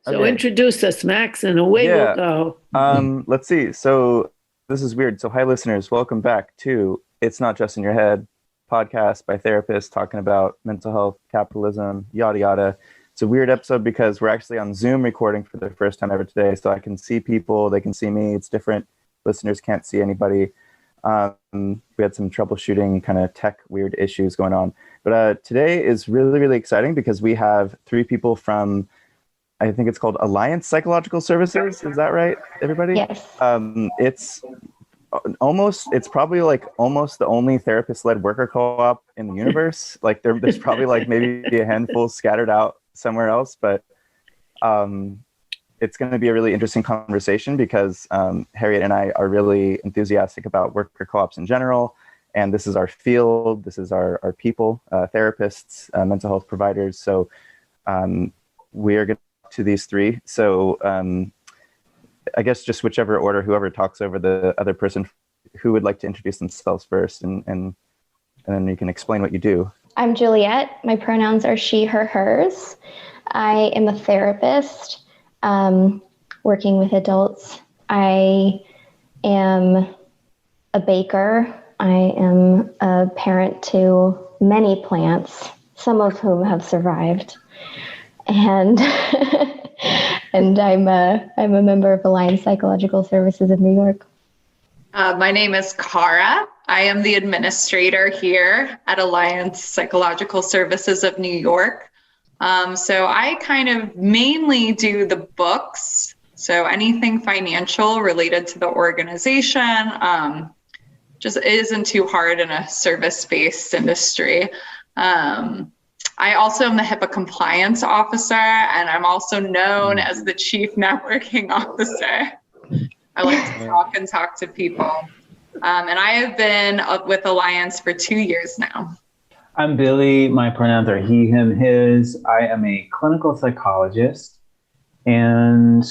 So Okay. introduce us, Max, and away we'll Yeah. go. Let's see. So this is weird. So hi listeners, welcome back to It's Not Just in Your Head podcast by therapists talking about mental health, capitalism, yada yada. It's a weird episode because we're actually on Zoom recording for the first time ever today. So I can see people, they can see me. It's different. Listeners can't see anybody. We had some troubleshooting kind of tech weird issues going on. But today is really, really exciting because we have three people from, I think it's called Alliance Psychological Services. Is that right, everybody? Yes. It's probably like almost the only therapist-led worker co-op in the universe. Like there's probably like maybe a handful scattered out somewhere else, but it's going to be a really interesting conversation because Harriet and I are really enthusiastic about worker co-ops in general. And this is our field. This is our people, therapists, mental health providers. So we are going to talk to these three. So I guess just whichever order, whoever talks over the other person, who would like to introduce themselves first, and then you can explain what you do. I'm Juliet. My pronouns are she, her, hers. I am a therapist working with adults. I am a baker. I am a parent to many plants, some of whom have survived. And and I'm a member of Alliance Psychological Services of New York. My name is Cara. I am the administrator here at Alliance Psychological Services of New York. So I kind of mainly do the books. So anything financial related to the organization just isn't too hard in a service-based industry. I also am the HIPAA compliance officer, and I'm also known as the chief networking officer. I like to talk to people. And I have been with Alliance for 2 years now. I'm Billy. My pronouns are he, him, his. I am a clinical psychologist, and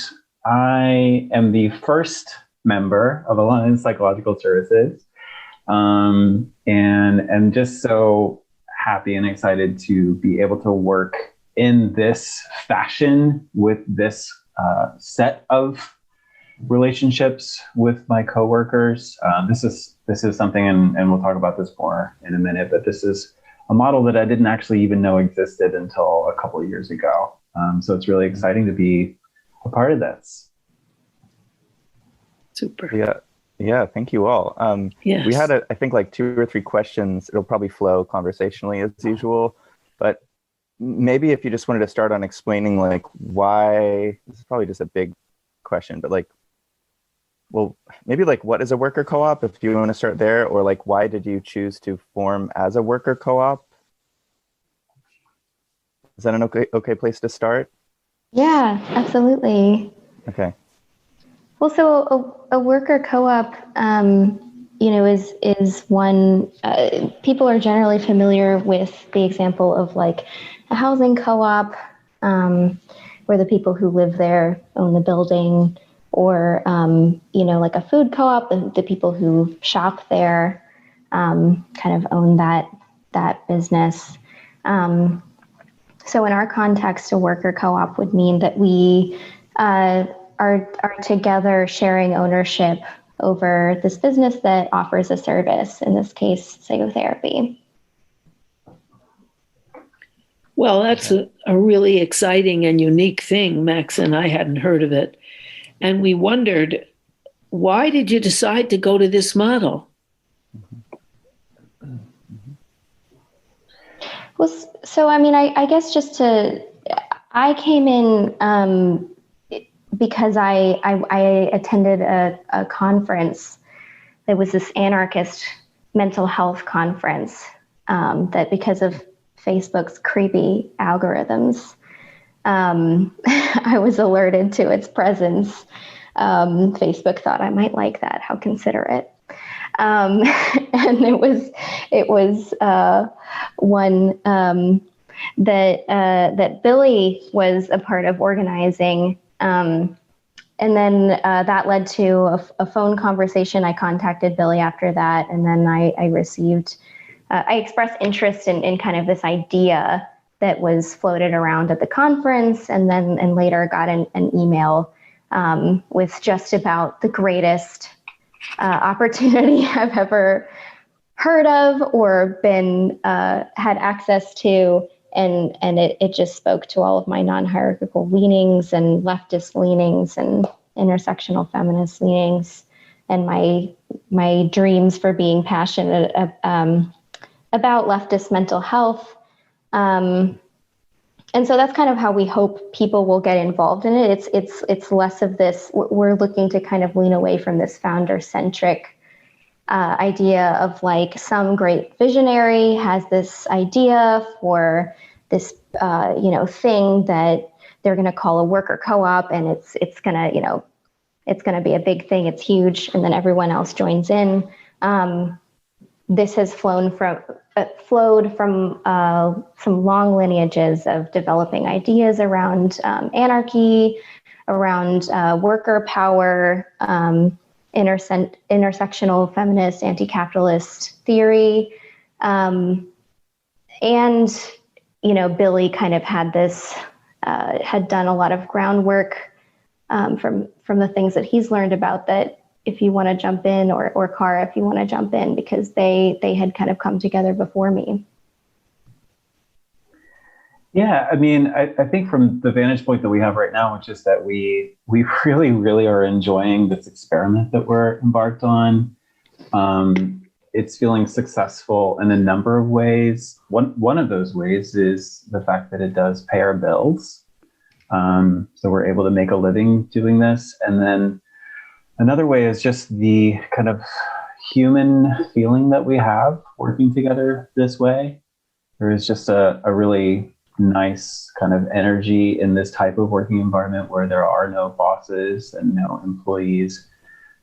I am the first member of Alliance Psychological Services. And just so happy and excited to be able to work in this fashion with this set of relationships with my coworkers. This is something, and we'll talk about this more in a minute, but this is a model that I didn't actually even know existed until a couple of years ago. So it's really exciting to be a part of this. Super. Yeah, thank you all. Yes. We had, I think, like 2 or 3 questions. It'll probably flow conversationally as usual, but maybe if you just wanted to start on explaining like why, this is probably just a big question, but like, well, maybe like what is a worker co-op, if you want to start there, or like why did you choose to form as a worker co-op? Is that an okay place to start? Yeah, absolutely. Okay. Well, so a worker co-op, is one, people are generally familiar with the example of like a housing co-op, where the people who live there own the building, or, like a food co-op, the people who shop there kind of own that business. So in our context, a worker co-op would mean that we are together sharing ownership over this business that offers a service, in this case, psychotherapy. Well, that's a really exciting and unique thing. Max and I hadn't heard of it. And we wondered, why did you decide to go to this model? Well, so, I mean, I guess I came in because I attended a conference. There was this anarchist mental health conference that, because of Facebook's creepy algorithms, I was alerted to its presence. Facebook thought I might like that. How considerate. And it was one that Billy was a part of organizing. And then that led to a phone conversation. I contacted Billy after that, and then I expressed interest in kind of this idea that was floated around at the conference, and later got an email with just about the greatest opportunity I've ever heard of or been had access to, and it just spoke to all of my non-hierarchical leanings and leftist leanings and intersectional feminist leanings, and my dreams for being passionate about leftist mental health. And so that's kind of how we hope people will get involved in it. It's less of this. We're looking to kind of lean away from this founder-centric idea of like some great visionary has this idea for this thing that they're going to call a worker co-op, and it's gonna be a big thing. It's huge, and then everyone else joins in. This has flowed from some long lineages of developing ideas around anarchy, around worker power, intersectional feminist, anti-capitalist theory. And, Billy kind of had done a lot of groundwork from the things that he's learned about that. If you want to jump in, or Cara, if you want to jump in, because they had kind of come together before me. Yeah, I mean, I think from the vantage point that we have right now, which is that we really, really are enjoying this experiment that we're embarked on. It's feeling successful in a number of ways. One of those ways is the fact that it does pay our bills. So we're able to make a living doing this. And then another way is just the kind of human feeling that we have working together this way. There is just a really nice kind of energy in this type of working environment where there are no bosses and no employees,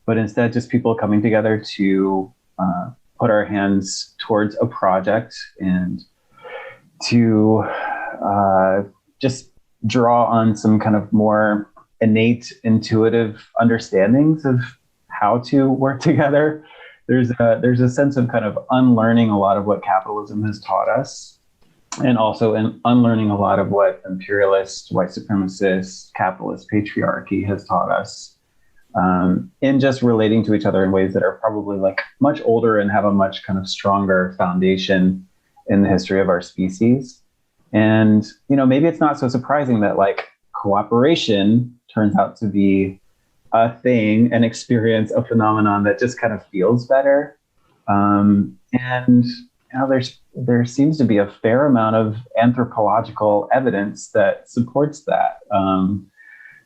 but instead just people coming together to put our hands towards a project and to just draw on some kind of more innate intuitive understandings of how to work together. There's a sense of kind of unlearning a lot of what capitalism has taught us, and also in unlearning a lot of what imperialist, white supremacist, capitalist patriarchy has taught us, in just relating to each other in ways that are probably like much older and have a much kind of stronger foundation in the history of our species. And, maybe it's not so surprising that like cooperation turns out to be a thing, an experience, a phenomenon that just kind of feels better. And there seems to be a fair amount of anthropological evidence that supports that.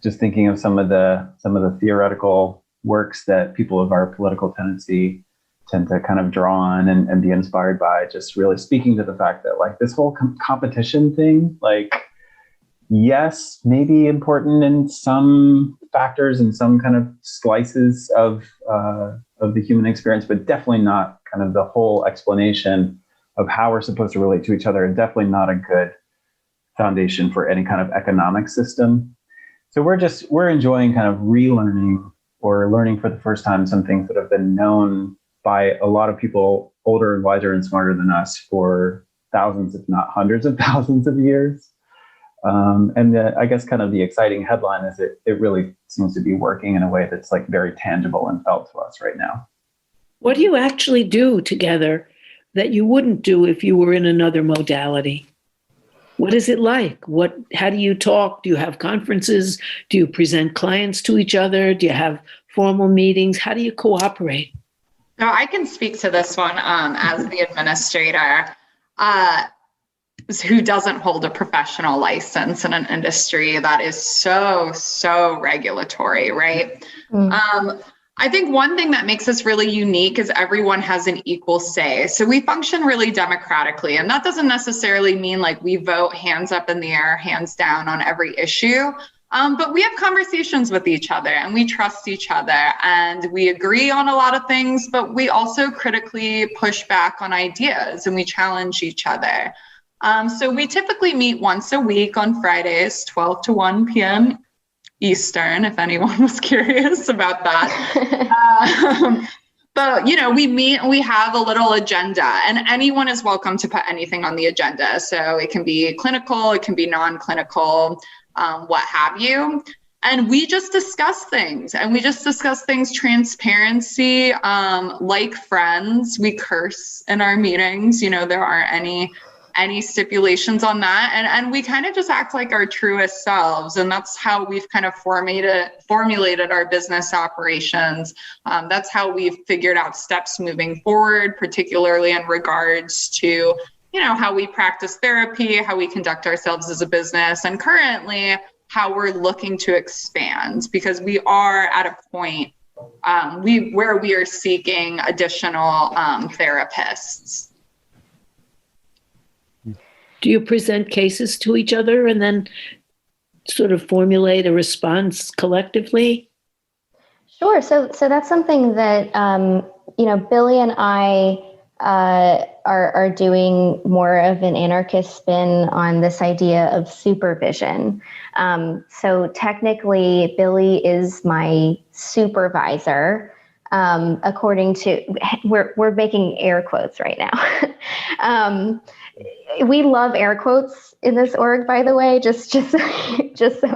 Just thinking of some of the theoretical works that people of our political tendency tend to kind of draw on and be inspired by, just really speaking to the fact that like this whole competition thing, like, yes, maybe important in some factors and some kind of slices of the human experience, but definitely not kind of the whole explanation of how we're supposed to relate to each other, and definitely not a good foundation for any kind of economic system. So we're enjoying kind of relearning or learning for the first time some things that have been known by a lot of people older and wiser and smarter than us for thousands, if not hundreds of thousands of years. I guess kind of the exciting headline is it really seems to be working in a way that's like very tangible and felt to us right now. What do you actually do together that you wouldn't do if you were in another modality? What is it like? How do you talk? Do you have conferences? Do you present clients to each other? Do you have formal meetings? How do you cooperate? No, I can speak to this one as the administrator who doesn't hold a professional license in an industry that is so regulatory, right? I think one thing that makes us really unique is everyone has an equal say. So we function really democratically, and that doesn't necessarily mean like we vote hands up in the air, hands down on every issue. But we have conversations with each other, and we trust each other, and we agree on a lot of things, but we also critically push back on ideas, and we challenge each other. So we typically meet once a week on Fridays, 12 to 1 p.m. Eastern, if anyone was curious about that. But, we meet and we have a little agenda, and anyone is welcome to put anything on the agenda. So it can be clinical, it can be non-clinical, what have you. And we just discuss things, transparency, like friends. We curse in our meetings. There aren't any stipulations on that. And we kind of just act like our truest selves. And that's how we've kind of formulated our business operations. That's how we've figured out steps moving forward, particularly in regards to, how we practice therapy, how we conduct ourselves as a business, and currently how we're looking to expand, because we are at a point where we are seeking additional therapists. Do you present cases to each other and then sort of formulate a response collectively? Sure. So that's something that, Billy and I are doing more of an anarchist spin on this idea of supervision. So technically, Billy is my supervisor. According to, we're making air quotes right now. We love air quotes in this org, by the way, just so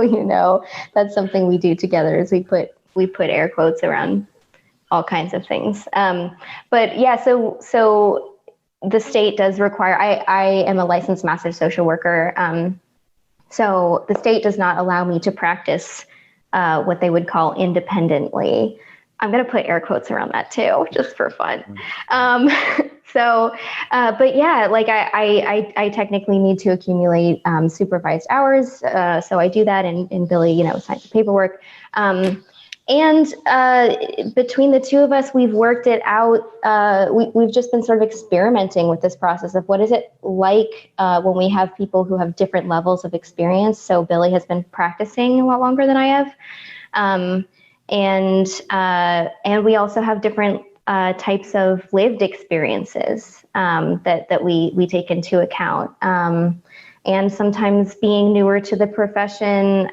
you know. That's something we do together, is we put air quotes around all kinds of things. But yeah, so the state does require, I am a licensed massive social worker. So the state does not allow me to practice what they would call independently. I'm going to put air quotes around that too, just for fun. But yeah, like I technically need to accumulate supervised hours. So I do that, and Billy, signs the paperwork. And between the two of us, we've worked it out. We've just been sort of experimenting with this process of what is it like when we have people who have different levels of experience. So Billy has been practicing a lot longer than I have. And we also have different types of lived experiences that we take into account. And sometimes being newer to the profession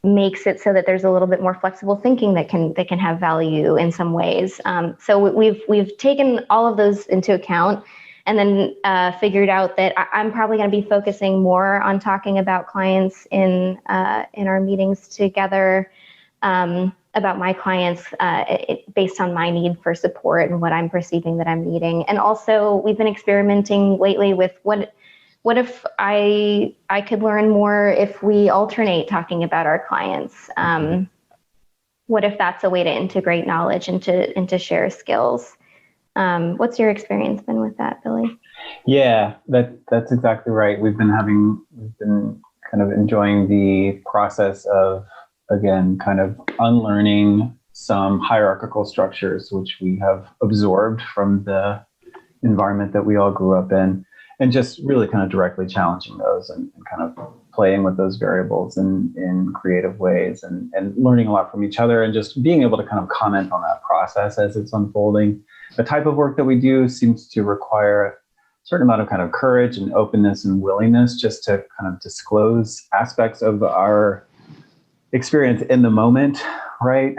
makes it so that there's a little bit more flexible thinking that can have value in some ways. So we've taken all of those into account, and then figured out that I'm probably going to be focusing more on talking about clients in our meetings together. About my clients based on my need for support and what I'm perceiving that I'm needing. And also, we've been experimenting lately with what if I could learn more if we alternate talking about our clients? What if that's a way to integrate knowledge and to share skills? What's your experience been with that, Billy? Yeah, that's exactly right. We've been kind of enjoying the process of, again, kind of unlearning some hierarchical structures, which we have absorbed from the environment that we all grew up in, and just really kind of directly challenging those and kind of playing with those variables in creative ways, and learning a lot from each other, and just being able to kind of comment on that process as it's unfolding. The type of work that we do seems to require a certain amount of kind of courage and openness and willingness just to kind of disclose aspects of our experience in the moment, right?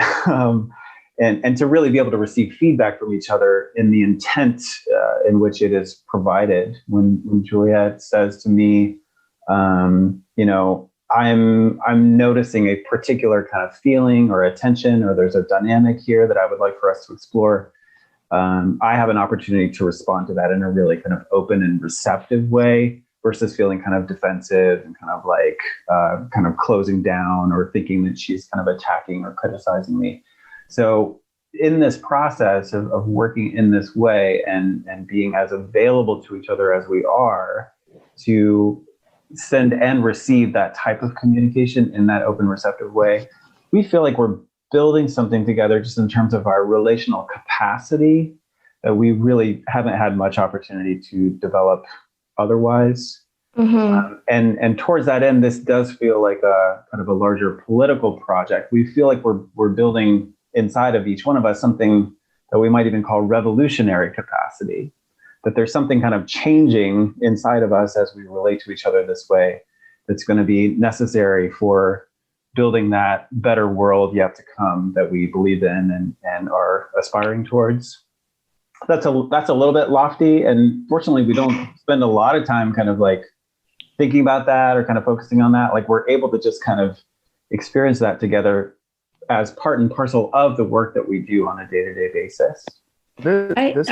And to really be able to receive feedback from each other in the intent in which it is provided. When Juliet says to me, I'm noticing a particular kind of feeling or attention, or there's a dynamic here that I would like for us to explore, I have an opportunity to respond to that in a really kind of open and receptive way, versus feeling kind of defensive and kind of like kind of closing down or thinking that she's kind of attacking or criticizing me. So in this process of working in this way and being as available to each other as we are, to send and receive that type of communication in that open, receptive way, we feel like we're building something together just in terms of our relational capacity that we really haven't had much opportunity to develop otherwise. Mm-hmm. And towards that end, this does feel like a kind of a larger political project. We feel like we're building inside of each one of us something that we might even call revolutionary capacity, that there's something kind of changing inside of us as we relate to each other this way that's going to be necessary for building that better world yet to come that we believe in and are aspiring towards. That's a little bit lofty, and fortunately we don't spend a lot of time kind of like thinking about that or kind of focusing on that. Like, we're able to just kind of experience that together as part and parcel of the work that we do on a day-to-day basis. I'm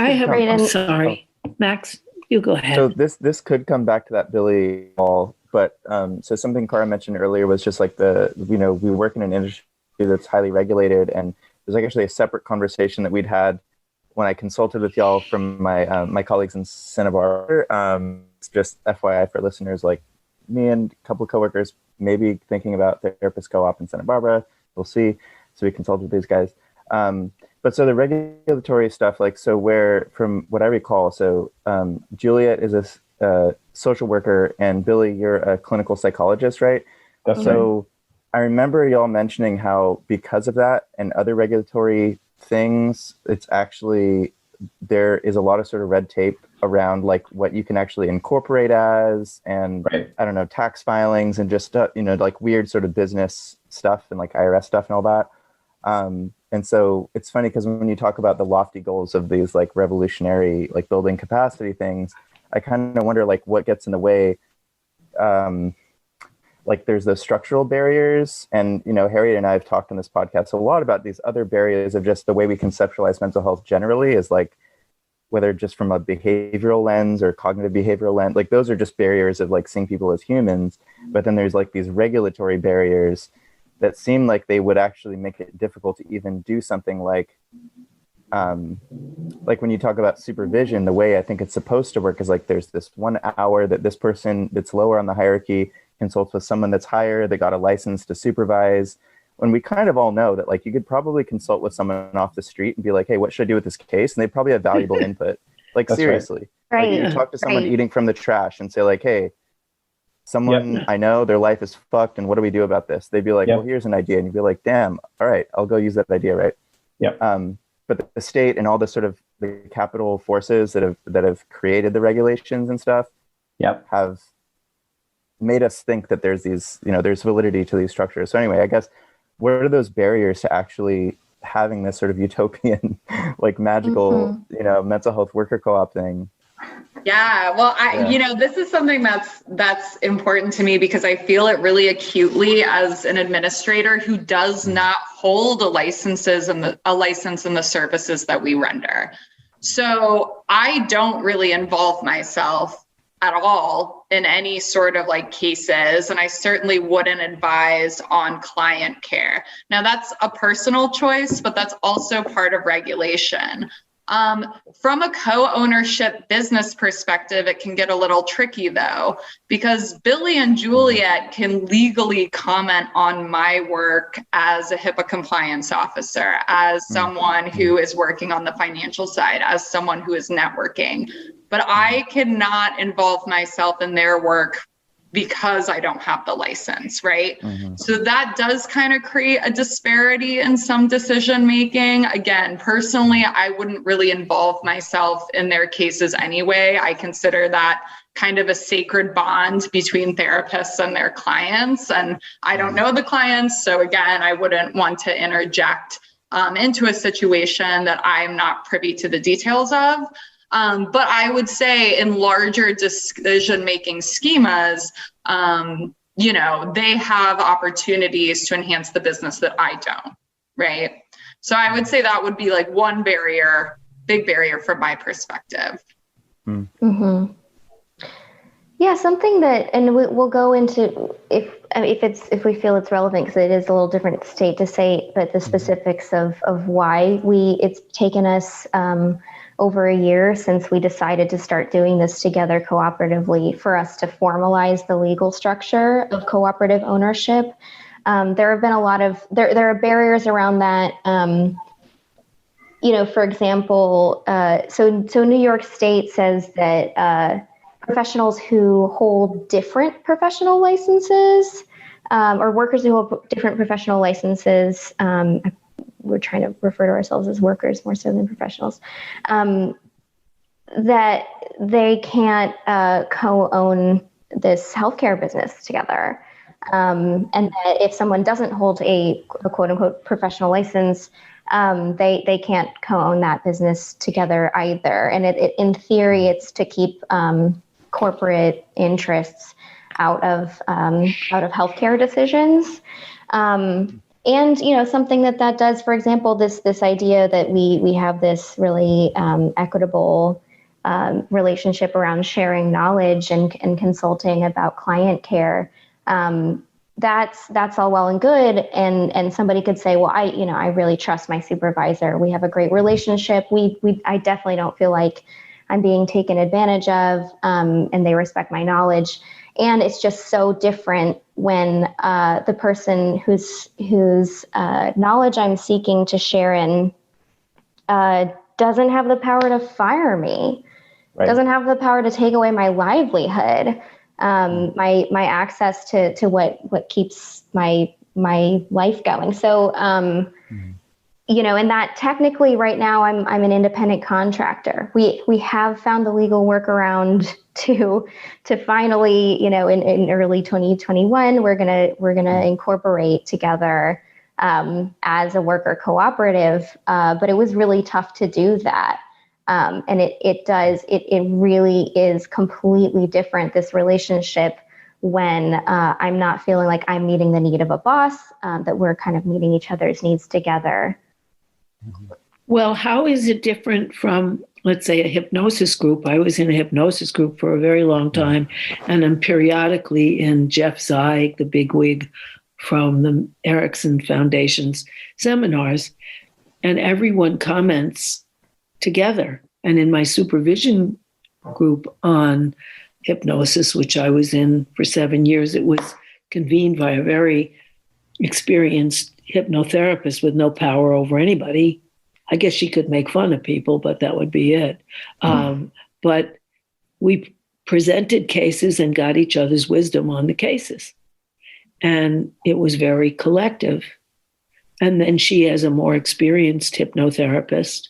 sorry, Max, you go ahead. So this could come back to that Billy Hall, but so something Cara mentioned earlier was just like we work in an industry that's highly regulated, and there's like actually a separate conversation that we'd had when I consulted with y'all from my colleagues in Santa Barbara. Just FYI for listeners, like me and a couple of coworkers maybe thinking about therapist co-op in Santa Barbara. We'll see. So we consulted with these guys. But so the regulatory stuff, like, so where, from what I recall, so Juliet is a social worker, and Billy, you're a clinical psychologist, right? That's so right. I remember y'all mentioning how because of that and other regulatory things, it's actually, there is a lot of sort of red tape around like what you can actually incorporate as, and right. I don't know, tax filings and just, like weird sort of business stuff and like IRS stuff and all that. And so it's funny because when you talk about the lofty goals of these like revolutionary, like building capacity things, I kind of wonder like what gets in the way. Like there's those structural barriers, and Harriet and I have talked on this podcast a lot about these other barriers of just the way we conceptualize mental health generally, is like whether just from a behavioral lens or cognitive behavioral lens, like those are just barriers of like seeing people as humans. But then there's like these regulatory barriers that seem like they would actually make it difficult to even do something like when you talk about supervision, the way I think it's supposed to work is like there's this 1 hour that this person that's lower on the hierarchy consults with someone that's higher that got a license to supervise. When we kind of all know that like you could probably consult with someone off the street and be like, hey, what should I do with this case? And they probably have valuable input. Like that's seriously. Right. Like you talk to someone eating from the trash and say like, hey, someone I know, their life is fucked, and what do we do about this? They'd be like, well, here's an idea. And you'd be like, damn, all right, I'll go use that idea, right? But the state and all the sort of the capital forces that have created the regulations and stuff have made us think that there's these, there's validity to these structures. So anyway, I guess, what are those barriers to actually having this sort of utopian, like magical, mental health worker co-op thing? Yeah, well, this is something that's important to me because I feel it really acutely as an administrator who does not hold a license in the services that we render. So I don't really involve myself at all in any sort of like cases, and I certainly wouldn't advise on client care. Now that's a personal choice, but that's also part of regulation. From a co-ownership business perspective, it can get a little tricky though, because Billy and Juliet can legally comment on my work as a HIPAA compliance officer, as someone who is working on the financial side, as someone who is networking, but I cannot involve myself in their work because I don't have the license, right? So that does kind of create a disparity in some decision making. Again, personally, I wouldn't really involve myself in their cases anyway. I consider that kind of a sacred bond between therapists and their clients. And I don't know the clients. So again, I wouldn't want to interject into a situation that I'm not privy to the details of. But I would say in larger decision-making schemas, they have opportunities to enhance the business that I don't, right? So I would say that would be like one barrier, big barrier from my perspective. Yeah, something that, and we'll go into if we feel it's relevant, because it is a little different state to state, but the specifics of why it's taken us over a year since we decided to start doing this together cooperatively for us to formalize the legal structure of cooperative ownership. There have been a lot of, there are barriers around that. For example, so New York State says that professionals who hold different professional licenses or workers who hold different professional licenses, we're trying to refer to ourselves as workers more so than professionals, that they can't co-own this healthcare business together. And that if someone doesn't hold a quote unquote professional license, they can't co-own that business together either. And in theory, it's to keep corporate interests out of healthcare decisions. And something that does, for example, this idea that we have this really equitable relationship around sharing knowledge and consulting about client care. That's all well and good. And somebody could say, well, I really trust my supervisor. We have a great relationship. I definitely don't feel like I'm being taken advantage of, and they respect my knowledge. And it's just so different when the person whose knowledge I'm seeking to share in doesn't have the power to fire me, right. Doesn't have the power to take away my livelihood, my access to what keeps my life going. So, and that technically right now I'm an independent contractor. We have found the legal workaround to finally, in early 2021, we're gonna incorporate together as a worker cooperative. But it was really tough to do that. And it really is completely different, this relationship, when I'm not feeling like I'm meeting the need of a boss, that we're kind of meeting each other's needs together. Well, how is it different from, let's say, a hypnosis group? I was in a hypnosis group for a very long time, and I'm periodically in Jeff Zeig, the bigwig from the Erickson Foundation's seminars, and everyone comments together. And in my supervision group on hypnosis, which I was in for 7 years, it was convened by a very experienced hypnotherapist with no power over anybody. I guess she could make fun of people, but that would be it. But we presented cases and got each other's wisdom on the cases. And it was very collective. And then she, as a more experienced hypnotherapist,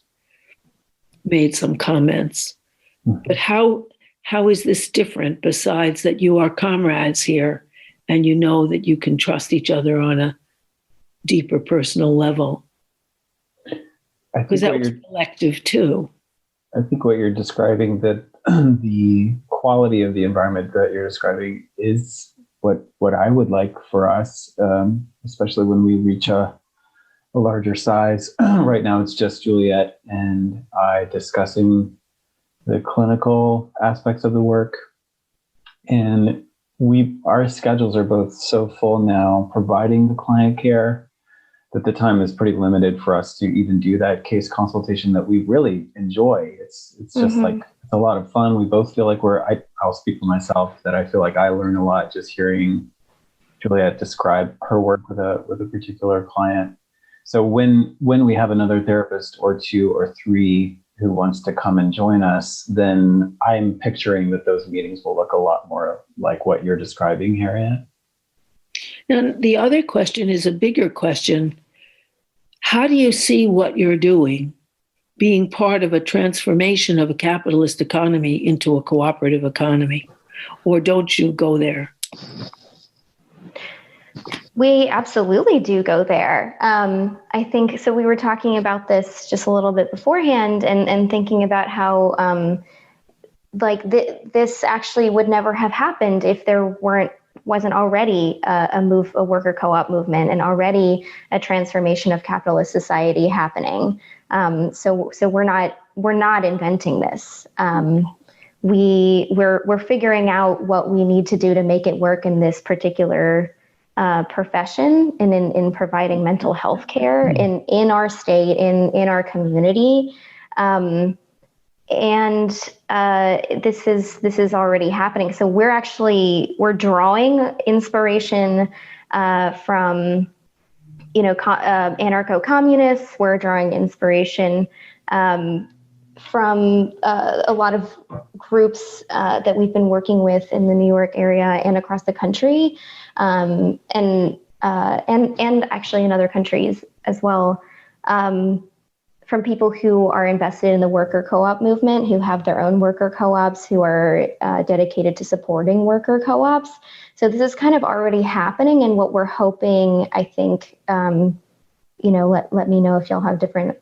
made some comments. But how is this different, besides that you are comrades here and you know that you can trust each other on a deeper personal level? Because that was collective too. I think what you're describing, that the quality of the environment that you're describing, is what I would like for us, especially when we reach a larger size. Right now, it's just Juliet and I discussing the clinical aspects of the work. And our schedules are both so full now, providing the client care, that the time is pretty limited for us to even do that case consultation that we really enjoy. It's just like, it's a lot of fun. We both feel like I'll speak for myself, that I feel like I learn a lot just hearing Juliet describe her work with a particular client. So when we have another therapist or two or three who wants to come and join us, then I'm picturing that those meetings will look a lot more like what you're describing, Harriet. Now, the other question is a bigger question. How do you see what you're doing being part of a transformation of a capitalist economy into a cooperative economy? Or don't you go there? We absolutely do go there. I think, so we were talking about this just a little bit beforehand, and thinking about how this actually would never have happened if there wasn't already a worker co-op movement, and already a transformation of capitalist society happening. So we're not inventing this. We're figuring out what we need to do to make it work in this particular profession, and in providing mental health care in our state, in our community. And this is already happening. So we're drawing inspiration from anarcho-communists. We're drawing inspiration from a lot of groups that we've been working with in the New York area and across the country, and actually in other countries as well. from people who are invested in the worker co-op movement, who have their own worker co-ops, who are dedicated to supporting worker co-ops. So this is kind of already happening, and what we're hoping, I think, let me know if y'all have different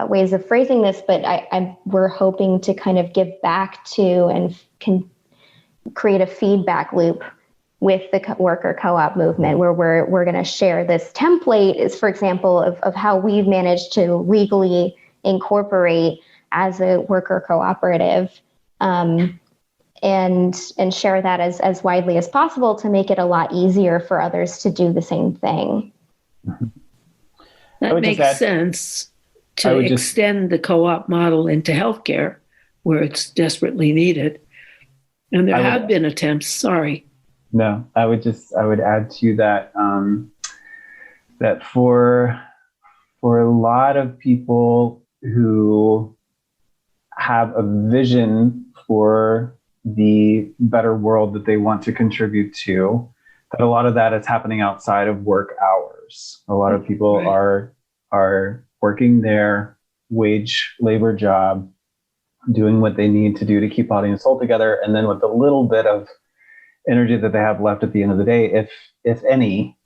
ways of phrasing this, but we're hoping to kind of give back to and can create a feedback loop with the worker co-op movement, where we're going to share this template, is, for example, of how we've managed to legally incorporate as a worker cooperative, and share that as widely as possible to make it a lot easier for others to do the same thing. That makes sense, to extend the co-op model into healthcare where it's desperately needed. And there have been attempts, sorry. No, I would add to that, that for a lot of people who have a vision for the better world that they want to contribute to, that a lot of that is happening outside of work hours. A lot of people are working their wage labor job, doing what they need to do to keep body and soul together, and then with a little bit of energy that they have left at the end of the day, if any,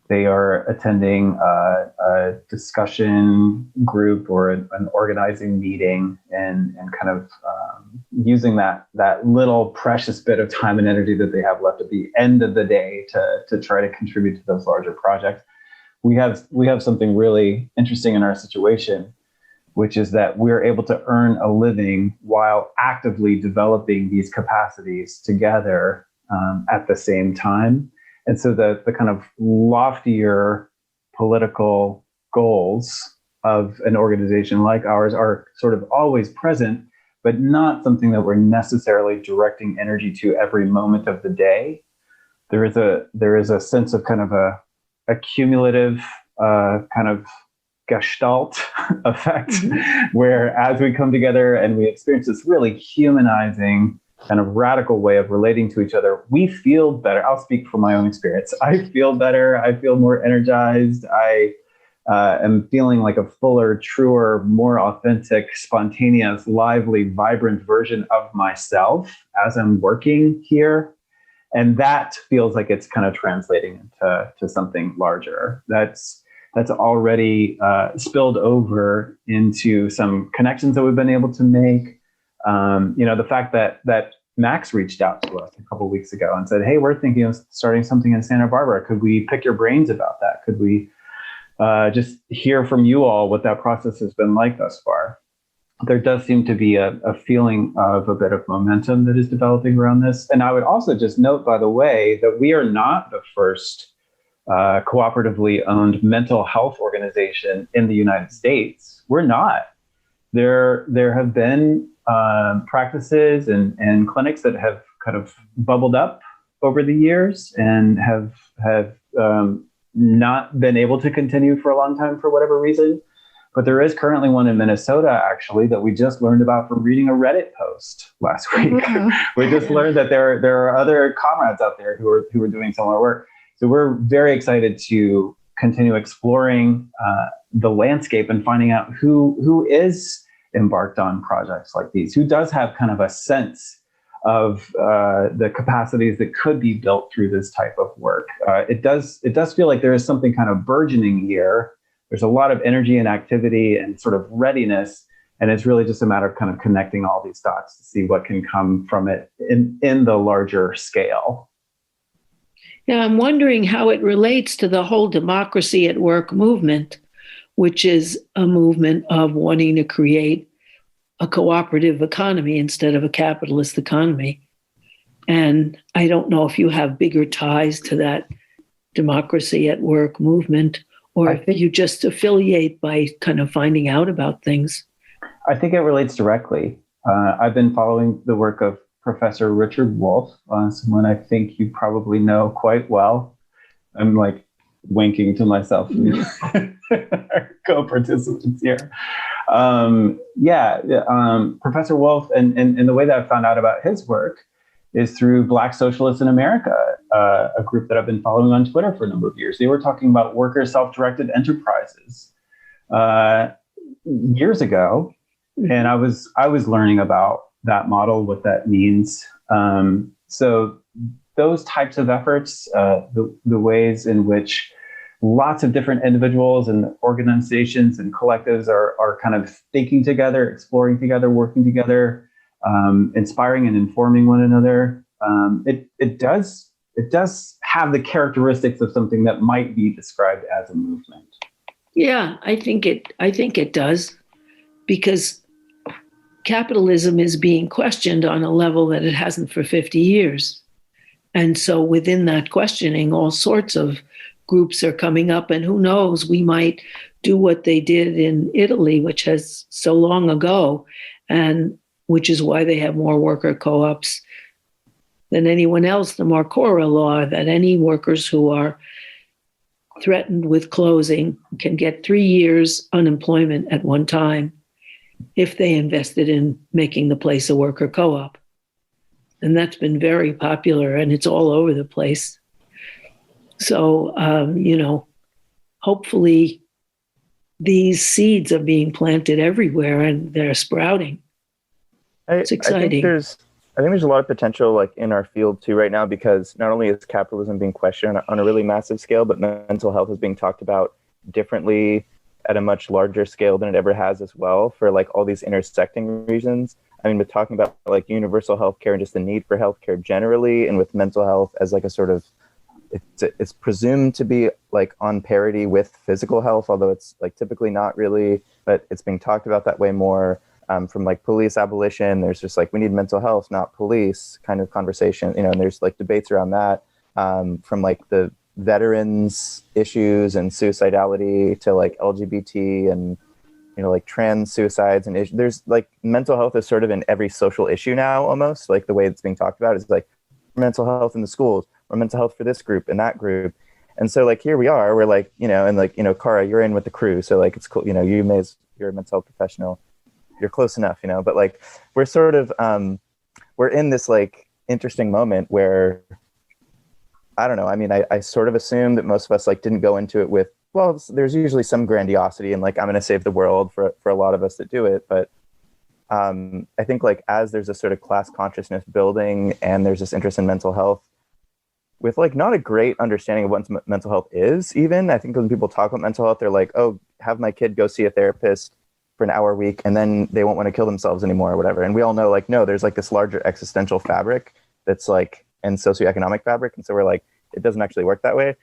they are attending a discussion group or an organizing meeting, and kind of using that little precious bit of time and energy that they have left at the end of the day to try to contribute to those larger projects. We have something really interesting in our situation, which is that we're able to earn a living while actively developing these capacities together at the same time. And so the kind of loftier political goals of an organization like ours are sort of always present, but not something that we're necessarily directing energy to every moment of the day. There is a sense of kind of a cumulative kind of gestalt effect, where as we come together and we experience this really humanizing kind of radical way of relating to each other, we feel better. I'll speak from my own experience. I feel better. I feel more energized. I am feeling like a fuller, truer, more authentic, spontaneous, lively, vibrant version of myself as I'm working here. And that feels like it's kind of translating into something larger. That's already spilled over into some connections that we've been able to make. The fact that Max reached out to us a couple of weeks ago and said, "Hey, we're thinking of starting something in Santa Barbara. Could we pick your brains about that? Could we just hear from you all what that process has been like thus far?" There does seem to be a feeling of a bit of momentum that is developing around this. And I would also just note, by the way, that we are not the first cooperatively owned mental health organization in the United States. We're not. There have been practices and clinics that have kind of bubbled up over the years and have not been able to continue for a long time for whatever reason. But there is currently one in Minnesota, actually, that we just learned about from reading a Reddit post last week. Mm-hmm. We just learned that there are other comrades out there who are doing similar work. So we're very excited to continue exploring the landscape and finding out who is embarked on projects like these, who does have kind of a sense of the capacities that could be built through this type of work. It does feel like there is something kind of burgeoning here. There's a lot of energy and activity and sort of readiness, and it's really just a matter of kind of connecting all these dots to see what can come from it in the larger scale. Yeah, I'm wondering how it relates to the whole democracy at work movement, which is a movement of wanting to create a cooperative economy instead of a capitalist economy. And I don't know if you have bigger ties to that democracy at work movement, or if you just affiliate by kind of finding out about things. I think it relates directly. I've been following the work of Professor Richard Wolff, someone I think you probably know quite well. I'm like winking to myself, our co-participants here. Professor Wolff, and the way that I found out about his work is through Black Socialists in America, a group that I've been following on Twitter for a number of years. They were talking about worker self-directed enterprises. years ago, and I was learning about that model, what that means. So those types of efforts, the ways in which lots of different individuals and organizations and collectives are kind of thinking together, exploring together, working together, inspiring and informing one another. It does have the characteristics of something that might be described as a movement. Yeah, I think it does, because capitalism is being questioned on a level that it hasn't for 50 years. And so within that questioning, all sorts of groups are coming up, and who knows, we might do what they did in Italy, which has so long ago, and which is why they have more worker co-ops than anyone else, the Marcora law, that any workers who are threatened with closing can get 3 years unemployment at one time if they invested in making the place a worker co-op. And that's been very popular, and it's all over the place. So, hopefully these seeds are being planted everywhere and they're sprouting. It's exciting. I think there's a lot of potential like in our field too right now, because not only is capitalism being questioned on a really massive scale, but mental health is being talked about differently at a much larger scale than it ever has as well, for like all these intersecting reasons. I mean, we're talking about like universal healthcare and just the need for healthcare generally, and with mental health as like a sort of, it's presumed to be like on parity with physical health, although it's like typically not really, but it's being talked about that way more. From like police abolition, there's just like, we need mental health, not police kind of conversation, and there's like debates around that, from like the veterans issues and suicidality to like LGBT and, like trans suicides and issues. There's like mental health is sort of in every social issue now, almost like the way it's being talked about is like mental health in the schools or mental health for this group and that group. And so like, here we are, we're like, and like, Cara, you're in with the crew. So like, it's cool. You're a mental health professional. You're close enough, but like we're sort of, we're in this like interesting moment where, I don't know. I mean, I sort of assume that most of us like didn't go into it with, well, there's usually some grandiosity and like, I'm going to save the world for a lot of us that do it. But I think like, as there's a sort of class consciousness building and there's this interest in mental health with like not a great understanding of what mental health is even. I think when people talk about mental health, they're like, oh, have my kid go see a therapist for an hour a week, and then they won't want to kill themselves anymore or whatever. And we all know, like, no, there's like this larger existential fabric that's like, and socioeconomic fabric. And so we're like, it doesn't actually work that way.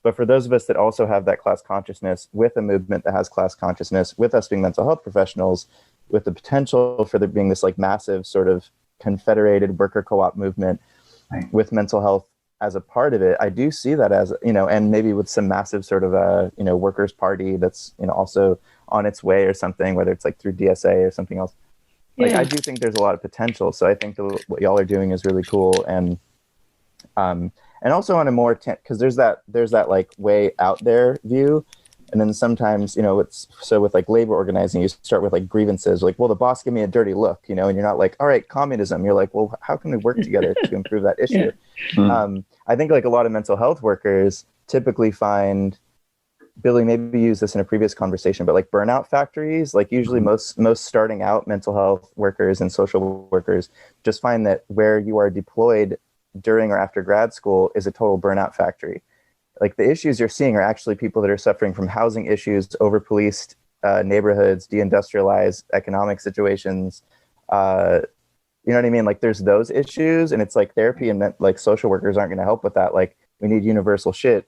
But for those of us that also have that class consciousness with a movement that has class consciousness, with us being mental health professionals, with the potential for there being this like massive sort of confederated worker co-op movement with mental health as a part of it, I do see that as, and maybe with some massive sort of workers' party that's, also on its way or something, whether it's like through DSA or something else. Like, I do think there's a lot of potential. So I think what y'all are doing is really cool. And also on a more, because there's that like way out there view. And then sometimes, it's so with like labor organizing, you start with like grievances, like, well, the boss gave me a dirty look, and you're not like, all right, communism. You're like, well, how can we work together to improve that issue? I think like a lot of mental health workers typically find, Billy maybe used this in a previous conversation, but like burnout factories, like usually most starting out mental health workers and social workers just find that where you are deployed during or after grad school is a total burnout factory. Like the issues you're seeing are actually people that are suffering from housing issues, over-policed neighborhoods, deindustrialized economic situations. You know what I mean? Like there's those issues, and it's like therapy and like social workers aren't going to help with that. Like we need universal shit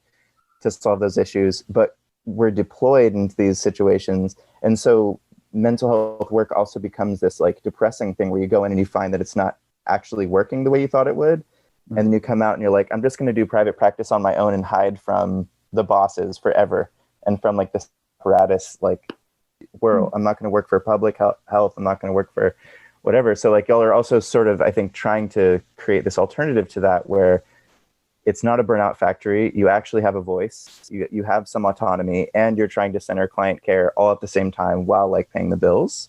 to solve those issues, but we're deployed into these situations. And so mental health work also becomes this like depressing thing where you go in and you find that it's not actually working the way you thought it would. And then you come out and you're like, I'm just going to do private practice on my own and hide from the bosses forever and from like this apparatus like world. I'm not going to work for public health. I'm not going to work for whatever. So like y'all are also sort of, I think, trying to create this alternative to that where it's not a burnout factory. You actually have a voice. You have some autonomy, and you're trying to center client care all at the same time while like paying the bills.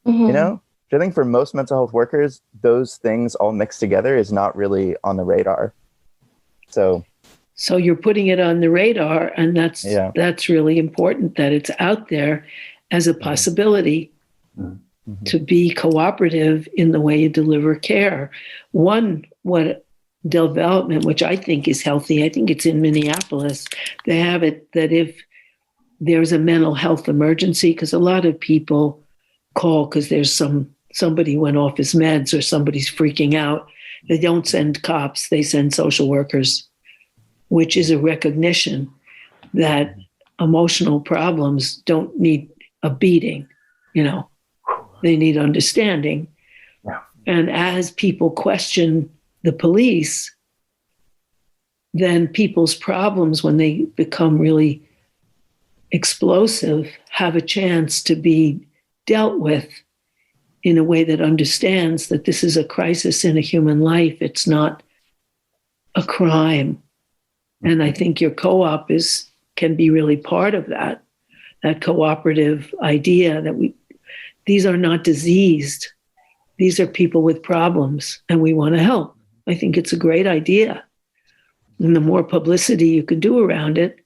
Mm-hmm. I think for most mental health workers, those things all mixed together is not really on the radar. So you're putting it on the radar, and that's really important that it's out there. as a possibility Mm-hmm. to be cooperative in the way you deliver care. What development, which I think is healthy, I think it's in Minneapolis, they have it that if there's a mental health emergency, because a lot of people call because there's somebody went off his meds or somebody's freaking out, they don't send cops, they send social workers, which is a recognition that emotional problems don't need a beating, they need understanding. Yeah. And as people question the police, then people's problems, when they become really explosive, have a chance to be dealt with in a way that understands that this is a crisis in a human life. It's not a crime. And I think your co-op can be really part of that cooperative idea that these are not diseased. These are people with problems and we want to help. I think it's a great idea. And the more publicity you can do around it,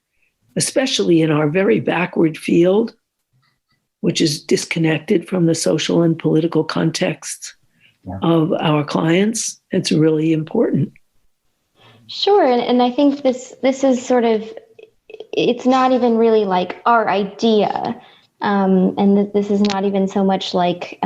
especially in our very backward field, which is disconnected from the social and political context of our clients, it's really important. Sure. And I think this is sort of, it's not even really like our idea. And this is not even so much like,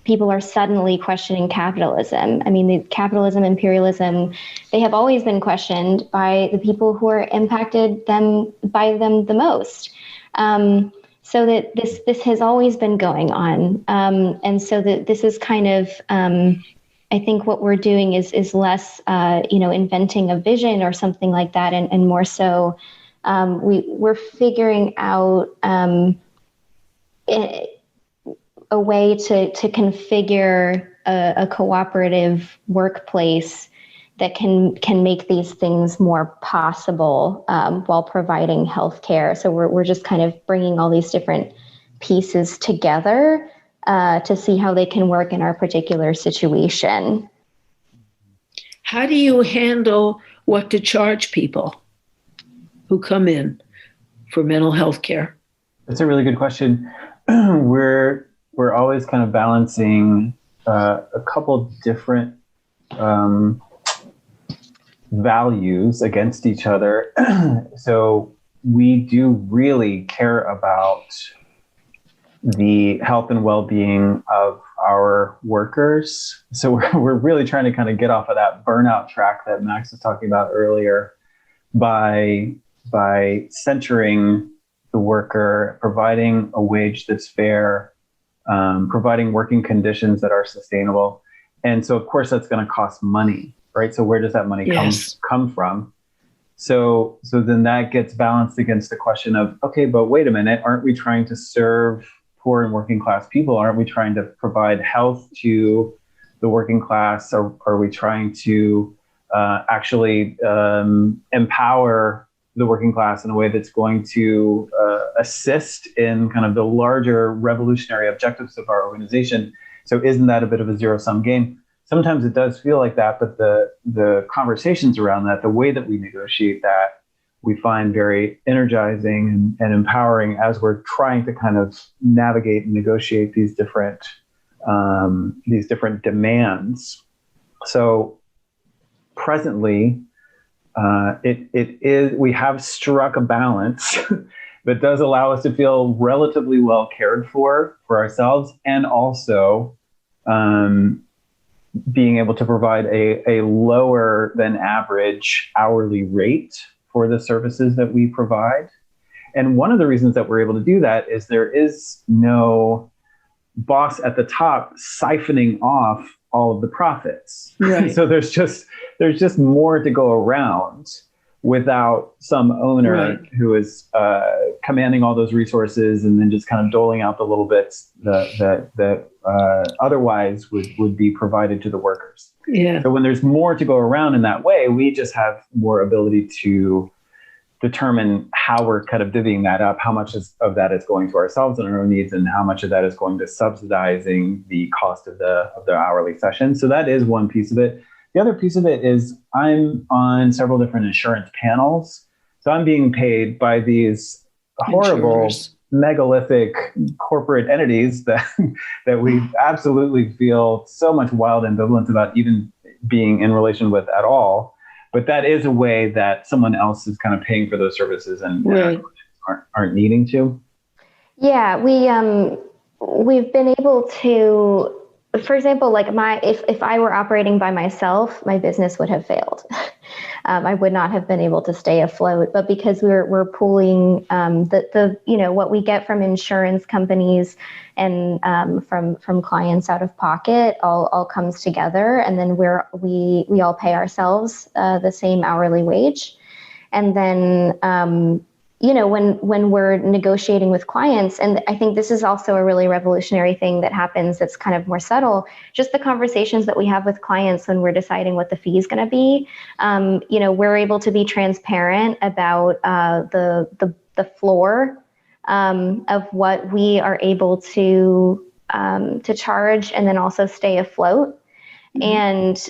people are suddenly questioning capitalism. I mean, the capitalism, imperialism, they have always been questioned by the people who are impacted by them the most. So that this has always been going on. And so that this is kind of, I think what we're doing is less, inventing a vision or something like that, and more so we're figuring out a way to configure a cooperative workplace that can make these things more possible while providing healthcare. So we're just kind of bringing all these different pieces together to see how they can work in our particular situation. How do you handle what to charge people who come in for mental health care? That's a really good question. We're always kind of balancing a couple different values against each other. So we do really care about the health and well-being of our workers. So we're really trying to kind of get off of that burnout track that Max was talking about earlier by centering the worker, providing a wage that's fair, providing working conditions that are sustainable. And so, of course, that's going to cost money, right? So where does that money come from? So then that gets balanced against the question of, okay, but wait a minute, aren't we trying to serve poor and working class people? Aren't we trying to provide health to the working class? Or are we trying to actually empower the working class in a way that's going to assist in kind of the larger revolutionary objectives of our organization? So isn't that a bit of a zero-sum game? Sometimes it does feel like that, but the conversations around that, the way that we negotiate that, we find very energizing and empowering as we're trying to kind of navigate and negotiate these different demands. So presently, we have struck a balance that does allow us to feel relatively well cared for ourselves, and also being able to provide a lower than average hourly rate for the services that we provide. And one of the reasons that we're able to do that is there is no boss at the top siphoning off all of the profits. Right. So there's just more to go around without some owner who is commanding all those resources and then just kind of doling out the little bits that otherwise would be provided to the workers. Yeah. So when there's more to go around in that way, we just have more ability to determine how we're kind of divvying that up, how much of that is going to ourselves and our own needs, and how much of that is going to subsidizing the cost of the hourly session. So that is one piece of it. The other piece of it is I'm on several different insurance panels. So I'm being paid by these horrible megalithic corporate entities that we absolutely feel so much wild ambivalence about even being in relation with at all. But that is a way that someone else is kind of paying for those services and Right. aren't needing to. Yeah, we've been able to, for example, like if I were operating by myself, my business would have failed. I would not have been able to stay afloat. But because we're pooling the what we get from insurance companies and from clients out of pocket all comes together, and then we all pay ourselves the same hourly wage, and then when we're negotiating with clients, and I think this is also a really revolutionary thing that happens that's kind of more subtle, just the conversations that we have with clients when we're deciding what the fee is going to be. We're able to be transparent about the floor of what we are able to charge, and then also stay afloat. And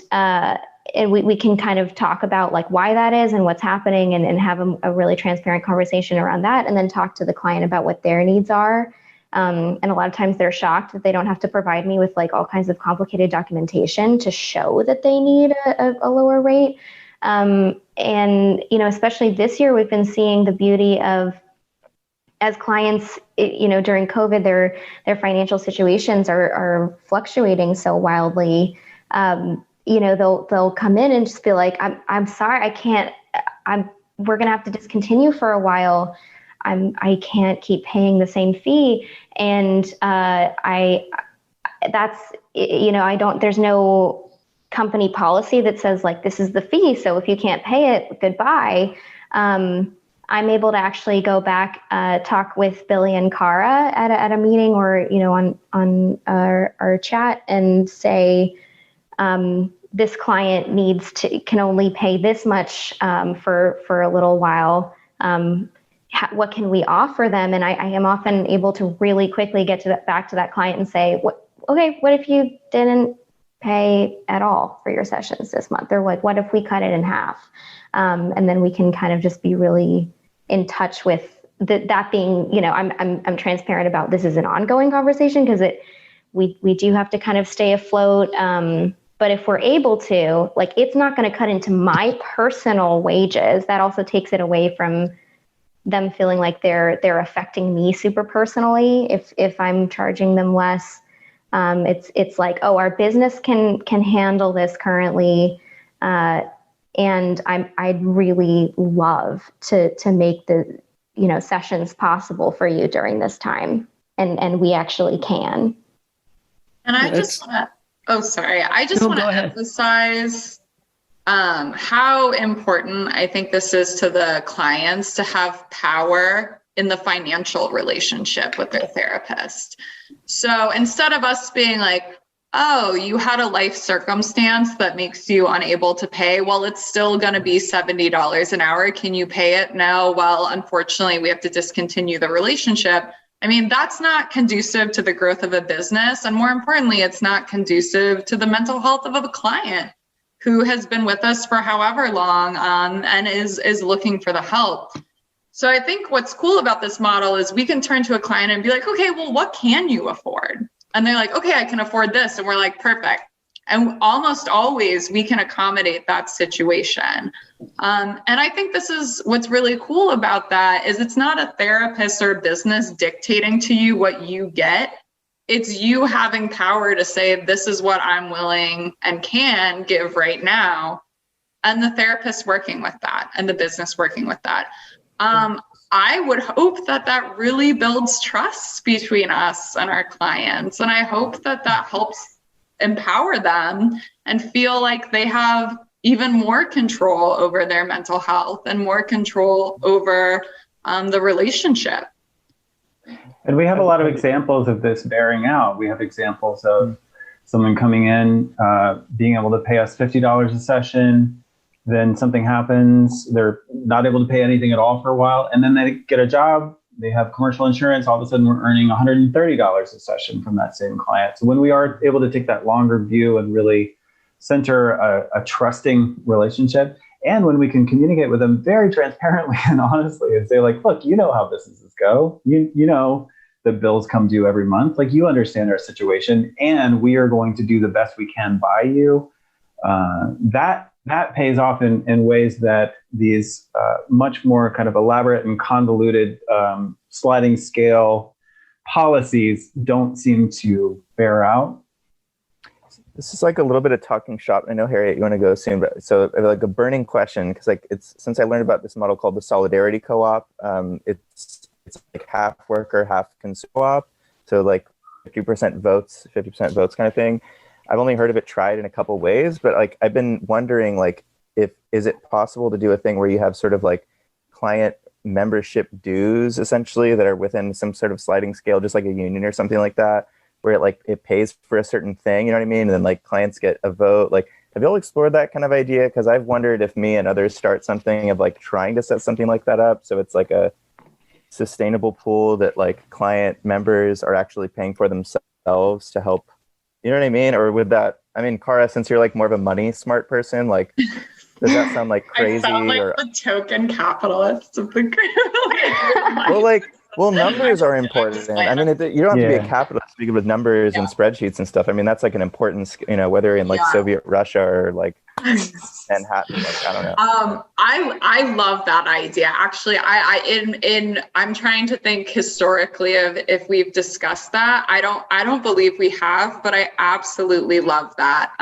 we can kind of talk about like why that is and what's happening, and have a really transparent conversation around that, and then talk to the client about what their needs are. And a lot of times they're shocked that they don't have to provide me with like all kinds of complicated documentation to show that they need a lower rate. Especially this year, we've been seeing the beauty of, as clients, during COVID, their financial situations are fluctuating so wildly. They'll come in and just be like, I'm sorry, I can't, we're going to have to discontinue for a while. I can't keep paying the same fee. And, there's no company policy that says like, this is the fee. So if you can't pay it, goodbye. I'm able to actually go back, talk with Billy and Cara at a meeting, or, on our chat, and say, this client can only pay this much for a little while. What can we offer them? And I am often able to really quickly get back to that client and say, what if you didn't pay at all for your sessions this month? Or like, what if we cut it in half? And then we can kind of just be really in touch with that being, I'm transparent about this is an ongoing conversation, because we do have to kind of stay afloat. But if we're able to, like, it's not going to cut into my personal wages. That also takes it away from them feeling like they're affecting me super personally. If I'm charging them less, it's like, oh, our business can handle this currently, and I'd really love to make the sessions possible for you during this time, and we actually can. And I just want to. Oh, sorry. I just want to emphasize how important I think this is to the clients to have power in the financial relationship with their therapist. So instead of us being like, oh, you had a life circumstance that makes you unable to pay, well, it's still going to be $70 an hour. Can you pay it? No. Well, unfortunately, we have to discontinue the relationship. I mean, that's not conducive to the growth of a business. And more importantly, it's not conducive to the mental health of a client who has been with us for however long and is looking for the help. So I think what's cool about this model is we can turn to a client and be like, okay, well, what can you afford? And they're like, okay, I can afford this. And we're like, perfect. And almost always we can accommodate that situation. And I think this is what's really cool about that is it's not a therapist or business dictating to you what you get. It's you having power to say, this is what I'm willing and can give right now. And the therapist working with that and the business working with that. I would hope that really builds trust between us and our clients. And I hope that helps empower them and feel like they have even more control over their mental health and more control over the relationship. And we have a lot of examples of this bearing out. We have examples of someone coming in, being able to pay us $50 a session, then something happens, they're not able to pay anything at all for a while, and then they get a job, they have commercial insurance, all of a sudden we're earning $130 a session from that same client. So when we are able to take that longer view and really center a trusting relationship, And when we can communicate with them very transparently and honestly and say like, look, you know how businesses go. You know the bills come due every month. Like, you understand our situation, and we are going to do the best we can by you. That pays off in ways that these much more kind of elaborate and convoluted sliding scale policies don't seem to bear out. This is like a little bit of talking shop. I know, Harriet, you want to go soon, but so like a burning question, because like it's since I learned about this model called the Solidarity Co-op, it's like half worker, half consumer co-op. So like 50% votes, 50% votes kind of thing. I've only heard of it tried in a couple ways, but like I've been wondering, like, is it possible to do a thing where you have sort of like client membership dues essentially that are within some sort of sliding scale, just like a union or something like that, where it pays for a certain thing, you know what I mean? And then like clients get a vote. Like, have you all explored that kind of idea? Because I've wondered if me and others start something of like trying to set something like that up, so it's like a sustainable pool that like client members are actually paying for themselves to help, you know what I mean? Or would that, I mean, Cara, since you're like more of a money smart person, like, does that sound like crazy? I sound like or the token capitalist of the group. Well, numbers are important. I mean, you don't have to be a capitalist speaking with numbers and spreadsheets and stuff. I mean, that's like an important, whether in like Soviet Russia or like Manhattan, like, I don't know. I love that idea. Actually, I'm trying to think historically of if we've discussed that. I don't believe we have, but I absolutely love that.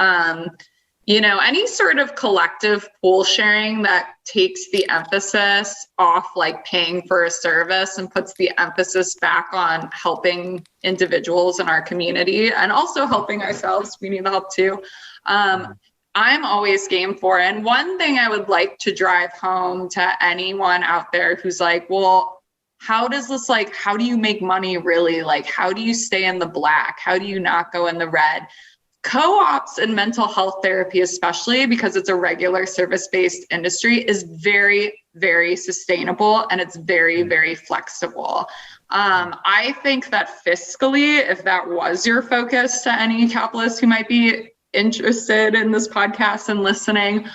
Any sort of collective pool sharing that takes the emphasis off like paying for a service and puts the emphasis back on helping individuals in our community and also helping ourselves. We need the help too. I'm always game for it. And one thing I would like to drive home to anyone out there who's like, well, how do you make money really? Like, how do you stay in the black? How do you not go in the red? Co-ops in mental health therapy, especially because it's a regular service-based industry, is very, very sustainable, and it's very, very flexible. I think that fiscally, if that was your focus to any capitalists who might be interested in this podcast and listening,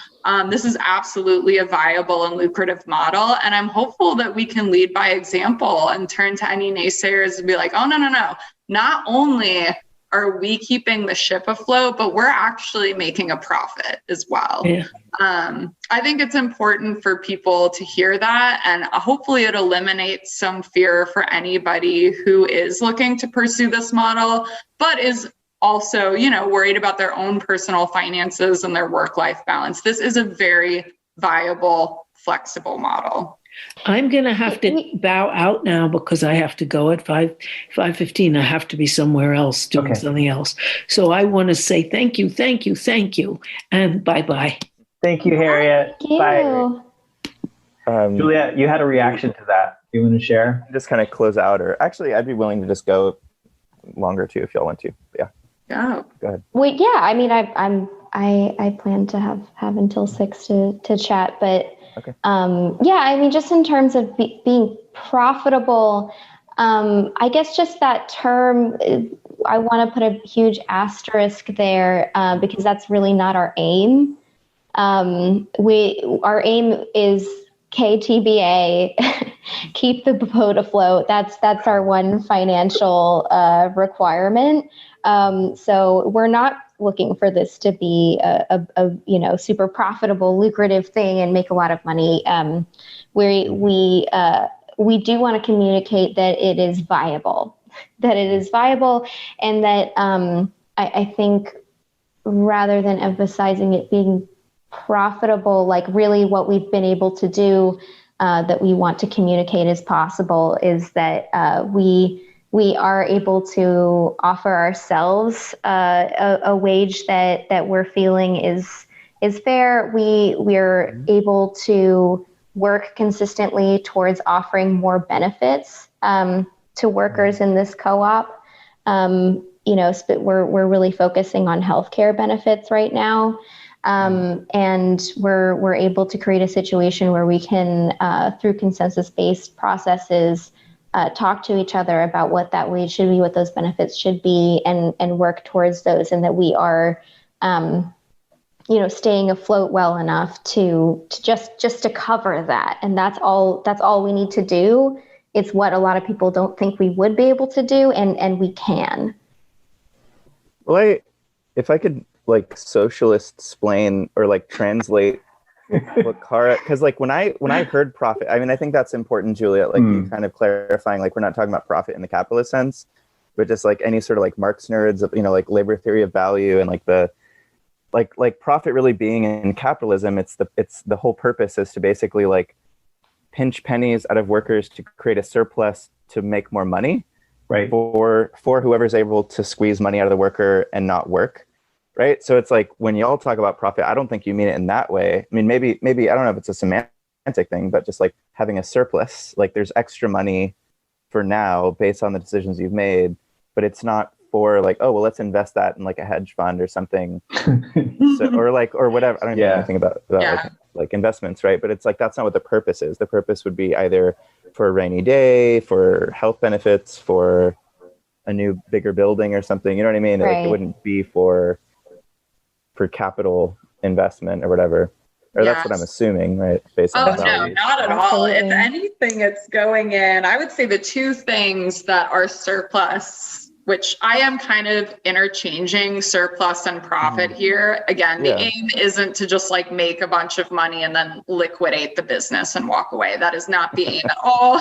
this is absolutely a viable and lucrative model. And I'm hopeful that we can lead by example and turn to any naysayers and be like, oh, no. Not only are we keeping the ship afloat, but we're actually making a profit as well. Yeah. I think it's important for people to hear that, and hopefully it eliminates some fear for anybody who is looking to pursue this model, but is also, worried about their own personal finances and their work-life balance. This is a very viable, flexible model. I'm going to have to bow out now because I have to go at 5:15. I have to be somewhere else doing something else. So I want to say thank you, and bye-bye. Thank you, Harriet. Thank you. Bye. Juliet, you had a reaction to that. Do you want to share? Just kind of close out, or actually, I'd be willing to just go longer too if y'all want to. Yeah. Yeah. Go ahead. Wait, yeah. I mean, I plan to have until 6 to chat, but okay. I mean, just in terms of being profitable, I guess just that term, I want to put a huge asterisk there because that's really not our aim. Our aim is KTBA, keep the boat afloat. That's our one financial requirement. So we're not looking for this to be a super profitable, lucrative thing and make a lot of money. We do want to communicate that it is viable, and that I think rather than emphasizing it being profitable, like really what we've been able to do that we want to communicate as possible is that we are able to offer ourselves a wage that we're feeling is fair. We're able to work consistently towards offering more benefits to workers in this co-op. We're really focusing on healthcare benefits right now. And we're able to create a situation where we can, through consensus-based processes, talk to each other about what that wage should be, what those benefits should be, and work towards those, and that we are, staying afloat well enough to just to cover that. And that's all we need to do. It's what a lot of people don't think we would be able to do, and we can. Well, if I could like socialist explain or like translate what Cara, because like when I heard profit, I mean, I think that's important, Julia, like you kind of clarifying, like we're not talking about profit in the capitalist sense, but just like any sort of like Marx nerds, like labor theory of value and like the like profit really being in capitalism, it's the whole purpose is to basically like pinch pennies out of workers to create a surplus to make more money, right, for whoever's able to squeeze money out of the worker and not work, right? So it's like when y'all talk about profit, I don't think you mean it in that way. I mean, maybe I don't know if it's a semantic thing, but just like having a surplus, like there's extra money for now based on the decisions you've made, but it's not for like, oh well, let's invest that in like a hedge fund or something, or whatever. I don't know anything about like investments, right? But it's like that's not what the purpose is. The purpose would be either for a rainy day, for health benefits, for a new bigger building or something. You know what I mean? Right. Like it wouldn't be for capital investment or whatever. Or that's what I'm assuming, right? Based on no, not at all. If anything, it's going in. I would say the two things that are surplus, which I am kind of interchanging surplus and profit here. Again, the aim isn't to just like make a bunch of money and then liquidate the business and walk away. That is not the aim at all.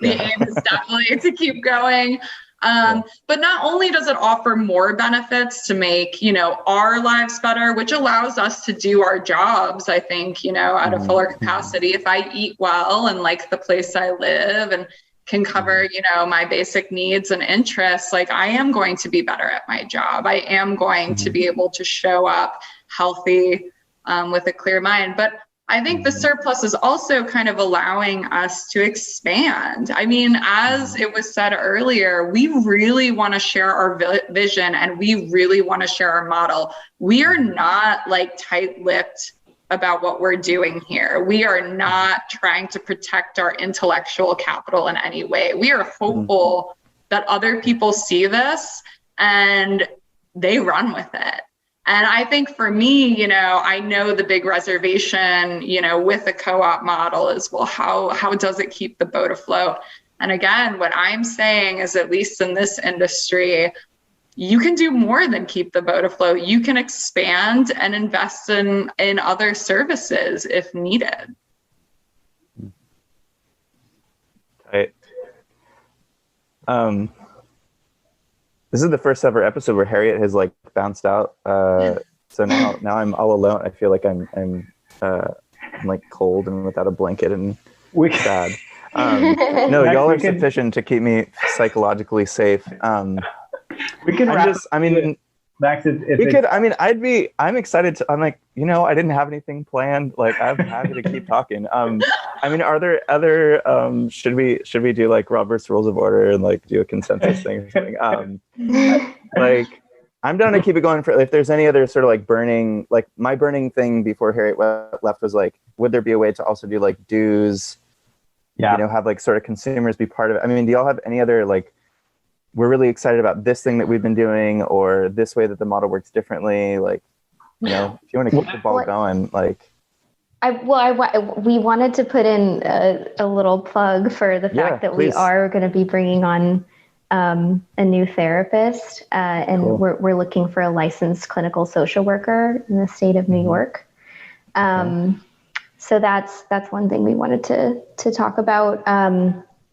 The aim is definitely to keep going. But not only does it offer more benefits to make, our lives better, which allows us to do our jobs, I think, at a fuller capacity. If I eat well and like the place I live and can cover, my basic needs and interests, like I am going to be better at my job. I am going to be able to show up healthy with a clear mind. But I think the surplus is also kind of allowing us to expand. I mean, as it was said earlier, we really want to share our vision and we really want to share our model. We are not like tight-lipped about what we're doing here. We are not trying to protect our intellectual capital in any way. We are hopeful that other people see this and they run with it. And I think for me, I know the big reservation, with the co-op model is, well, how does it keep the boat afloat? And again, what I'm saying is, at least in this industry, you can do more than keep the boat afloat. You can expand and invest in other services if needed. Right. This is the first ever episode where Harriet has like bounced out. So now I'm all alone. I feel like I'm like cold and without a blanket and sad. No, y'all are sufficient to keep me psychologically safe. We can Max, I'm excited to, I'm like, I didn't have anything planned. Like, I'm happy to keep talking. Are there other, should we do like Robert's Rules of Order and like do a consensus thing or something? Like, I'm down to keep it going for, if there's any other sort of like burning, like my burning thing before Harriet left was like, would there be a way to also do like dues? Yeah. Have like sort of consumers be part of it. I mean, do y'all have any other like, we're really excited about this thing that we've been doing, or this way that the model works differently. Like, if you want to keep the ball going, like. We wanted to put in a little plug for the fact that we are going to be bringing on a new therapist, and cool. we're looking for a licensed clinical social worker in the state of New York. So that's one thing we wanted to talk about.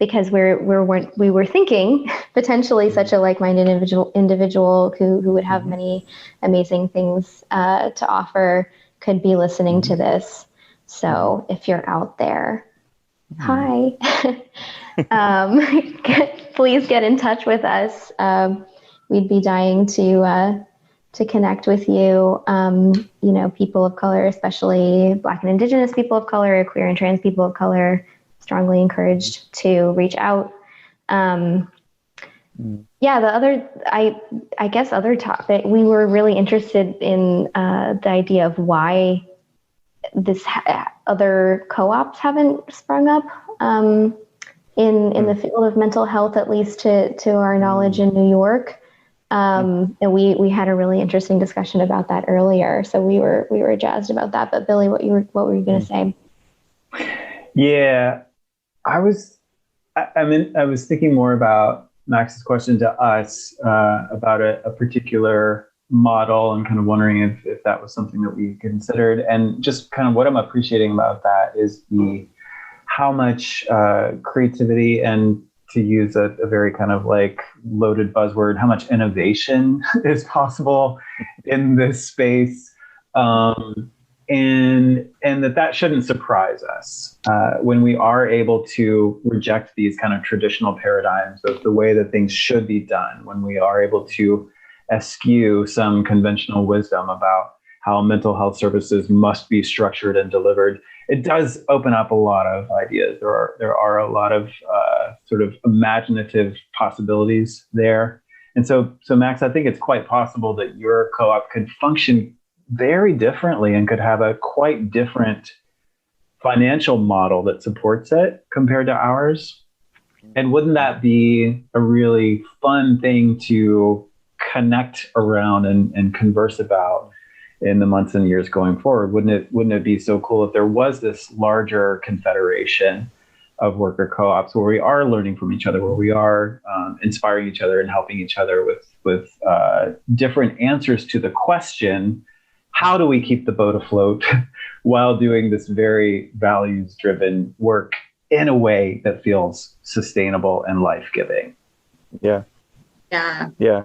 Because we were thinking potentially such a like-minded individual who would have many amazing things to offer could be listening to this. So if you're out there, hi, please get in touch with us. We'd be dying to connect with you. People of color, especially Black and Indigenous people of color, queer and trans people of color. Strongly encouraged to reach out. The other topic, we were really interested in the idea of why this other co-ops haven't sprung up in the field of mental health, at least to our knowledge in New York. And we had a really interesting discussion about that earlier. So we were jazzed about that. But Billy, what were you going to say? Yeah, I was thinking more about Max's question to us about a particular model, and kind of wondering if that was something that we considered. And just kind of what I'm appreciating about that is how much creativity, and to use a very kind of like loaded buzzword, how much innovation is possible in this space. And that shouldn't surprise us when we are able to reject these kind of traditional paradigms of the way that things should be done, when we are able to eschew some conventional wisdom about how mental health services must be structured and delivered. It does open up a lot of ideas. There are a lot of sort of imaginative possibilities there. And so Max, I think it's quite possible that your co-op could function very differently and could have a quite different financial model that supports it compared to ours. And wouldn't that be a really fun thing to connect around and converse about in the months and years going forward? Wouldn't it be so cool if there was this larger confederation of worker co-ops where we are learning from each other, where we are inspiring each other and helping each other with different answers to the question, how do we keep the boat afloat while doing this very values-driven work in a way that feels sustainable and life-giving? Yeah. Yeah. Yeah.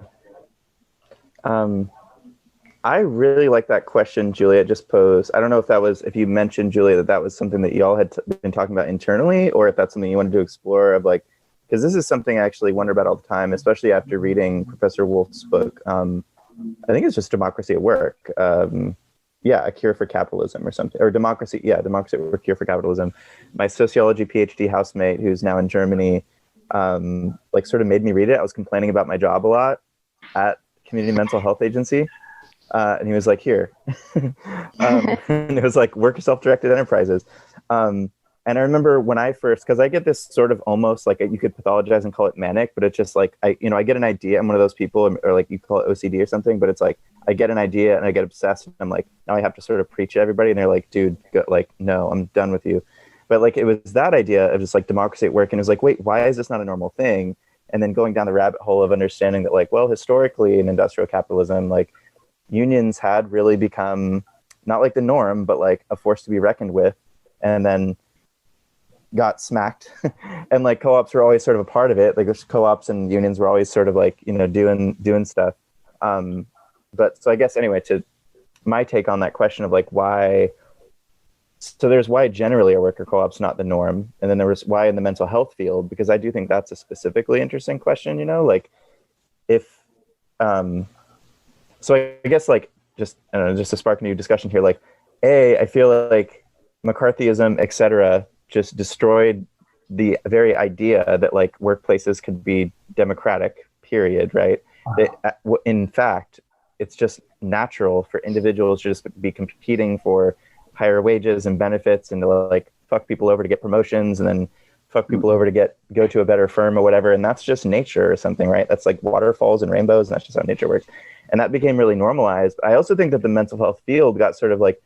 I really like that question Juliet just posed. I don't know if you mentioned, Julia, that was something that y'all had been talking about internally, or if that's something you wanted to explore of like, because this is something I actually wonder about all the time, especially after reading Professor Wolf's book. I think it's just Democracy at Work. A Cure for Capitalism or something, or Democracy at Work, Cure for Capitalism. My sociology PhD housemate, who's now in Germany, like sort of made me read it. I was complaining about my job a lot at Community Mental Health Agency. And he was like, here. And it was like, work self-directed enterprises. And I remember when I first, because I get this sort of almost like you could pathologize and call it manic, but it's just like, I get an idea. I'm one of those people, or like you call it OCD or something, but it's like, I get an idea and I get obsessed. And I'm like, now I have to sort of preach to everybody. And they're like, dude, no, I'm done with you. But like, it was that idea of just like democracy at work. And it was like, wait, why is this not a normal thing? And then going down the rabbit hole of understanding that like, well, historically in industrial capitalism, like, unions had really become not like the norm, but like a force to be reckoned with, and then got smacked. And like co-ops were always sort of a part of it. Like co-ops and unions were always sort of like, doing stuff. But so I guess anyway, to my take on that question of like why, so there's why generally are worker co-ops not the norm. And then there was why in the mental health field, because I do think that's a specifically interesting question, like if, so I guess like just to spark a new discussion here, like I feel like McCarthyism, et cetera, just destroyed the very idea that like workplaces could be democratic, period, right? That, in fact, it's just natural for individuals to just be competing for higher wages and benefits and to like fuck people over to get promotions and then fuck people over to go to a better firm or whatever. And that's just nature or something, right? That's like waterfalls and rainbows, and that's just how nature works. And that became really normalized. I also think that the mental health field got sort of like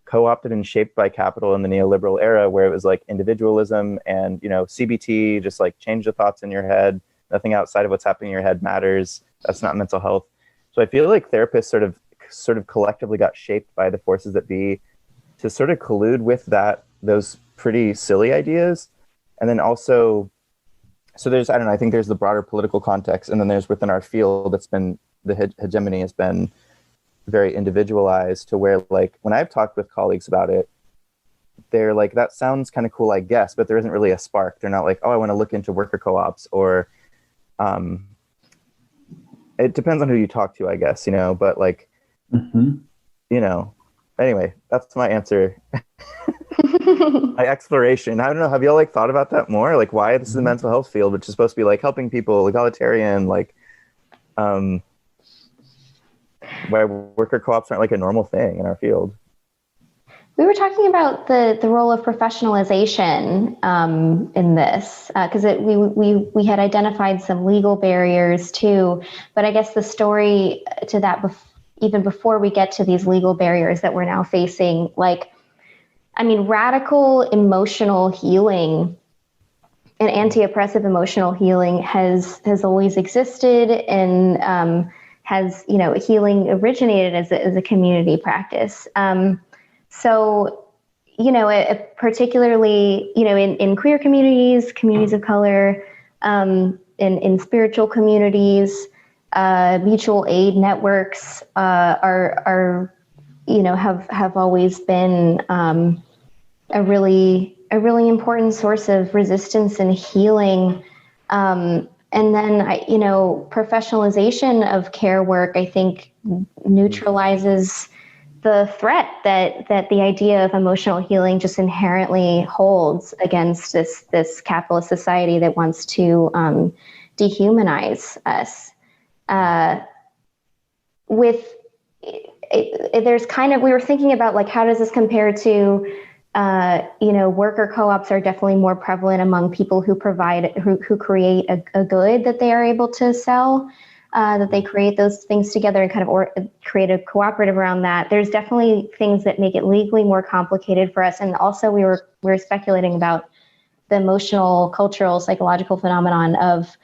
co-opted and shaped by capital in the neoliberal era, where it was like individualism and, CBT, just like change the thoughts in your head. Nothing outside of what's happening in your head matters. That's not mental health. So I feel like therapists sort of collectively got shaped by the forces that be to sort of collude with those pretty silly ideas. And then also, so there's, I don't know, I think there's the broader political context, and then there's within our field that's been, the hegemony has been very individualized to where like, when I've talked with colleagues about it, they're like, that sounds kind of cool, I guess, but there isn't really a spark. They're not like, oh, I want to look into worker co-ops, or it depends on who you talk to, I guess, but like, anyway, that's my answer. My exploration. I don't know. Have y'all like thought about that more? Like why this is the mental health field, which is supposed to be like helping people, egalitarian, like, why worker co-ops aren't like a normal thing in our field? We were talking about the role of professionalization in this, because we had identified some legal barriers too, but I guess the story to that, even before we get to these legal barriers that we're now facing, like, I mean, radical emotional healing and anti-oppressive emotional healing has always existed, and has, you know, healing originated as a community practice. So, you know, particularly, you know, in queer communities, communities of color, in spiritual communities, mutual aid networks are you know, have always been a really important source of resistance and healing. And then, you know, professionalization of care work, I think, neutralizes the threat that the idea of emotional healing just inherently holds against this capitalist society that wants to dehumanize us. There's kind of, we were thinking about, like, how does this compare to, you know, worker co-ops are definitely more prevalent among people who create a good that they are able to sell. That they create those things together and kind of create a cooperative around that. There's definitely things that make it legally more complicated for us. And also we were speculating about the emotional, cultural, psychological phenomenon of,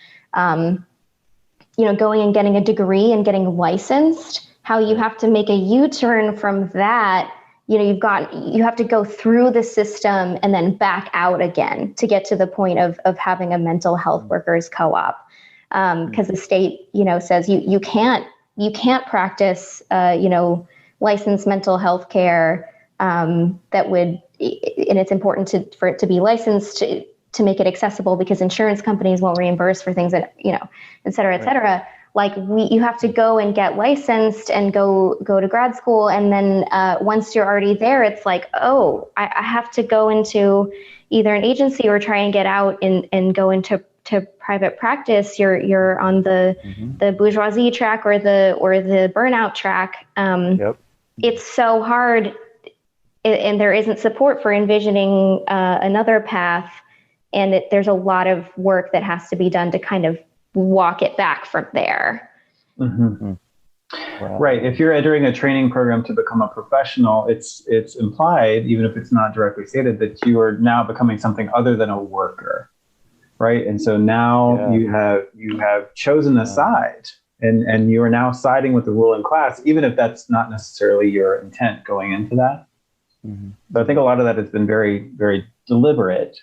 you know, going and getting a degree and getting licensed, how you have to make a U-turn from that. You know, you have to go through the system and then back out again to get to the point of having a mental health workers co-op. Because the state, you know, says you can't practice, you know, licensed mental health care that would, and it's important for it to be licensed to make it accessible, because insurance companies won't reimburse for things that, you know, et cetera, et cetera. Like, you have to go and get licensed and go to grad school, and then once you're already there, it's like, oh, I have to go into either an agency or try and get out and go into private practice. You're on the bourgeoisie track or the burnout track. It's so hard, and there isn't support for envisioning another path, and there's a lot of work that has to be done to kind of walk it back from there. Mm-hmm. Wow. Right. If you're entering a training program to become a professional, it's implied, even if it's not directly stated, that you are now becoming something other than a worker. Right. And so now you have chosen a side, and you are now siding with the ruling class, even if that's not necessarily your intent going into that. Mm-hmm. But I think a lot of that has been very, very deliberate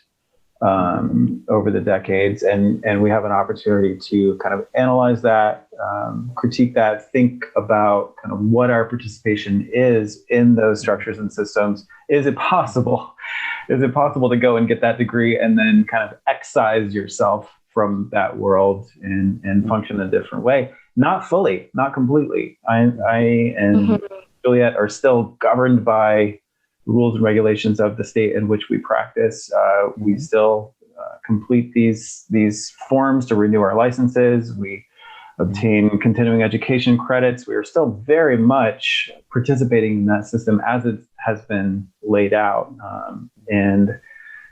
over the decades. And we have an opportunity to kind of analyze that, critique that, think about kind of what our participation is in those structures and systems. Is it possible? Is it possible to go and get that degree and then kind of excise yourself from that world and function in a different way? Not fully, not completely. I and Juliet are still governed by rules and regulations of the state in which we practice. We still complete these forms to renew our licenses. We obtain continuing education credits. We are still very much participating in that system as it has been laid out. And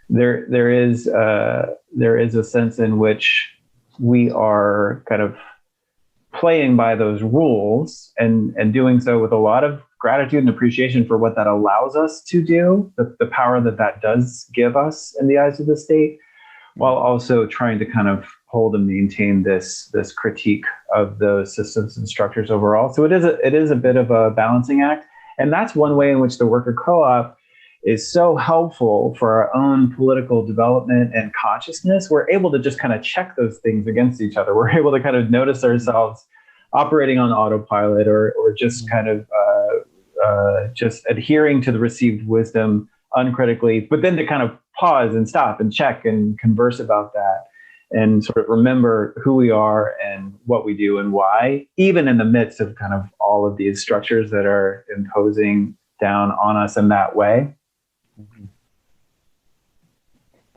there is a sense in which we are kind of playing by those rules and doing so with a lot of gratitude and appreciation for what that allows us to do, the power that does give us in the eyes of the state, while also trying to kind of hold and maintain this critique of those systems and structures overall. So it is a bit of a balancing act. And that's one way in which the worker co-op is so helpful for our own political development and consciousness. We're able to just kind of check those things against each other. We're able to kind of notice ourselves operating on autopilot or just kind of just adhering to the received wisdom uncritically, but then to kind of pause and stop and check and converse about that and sort of remember who we are and what we do and why, even in the midst of kind of all of these structures that are imposing down on us in that way. Do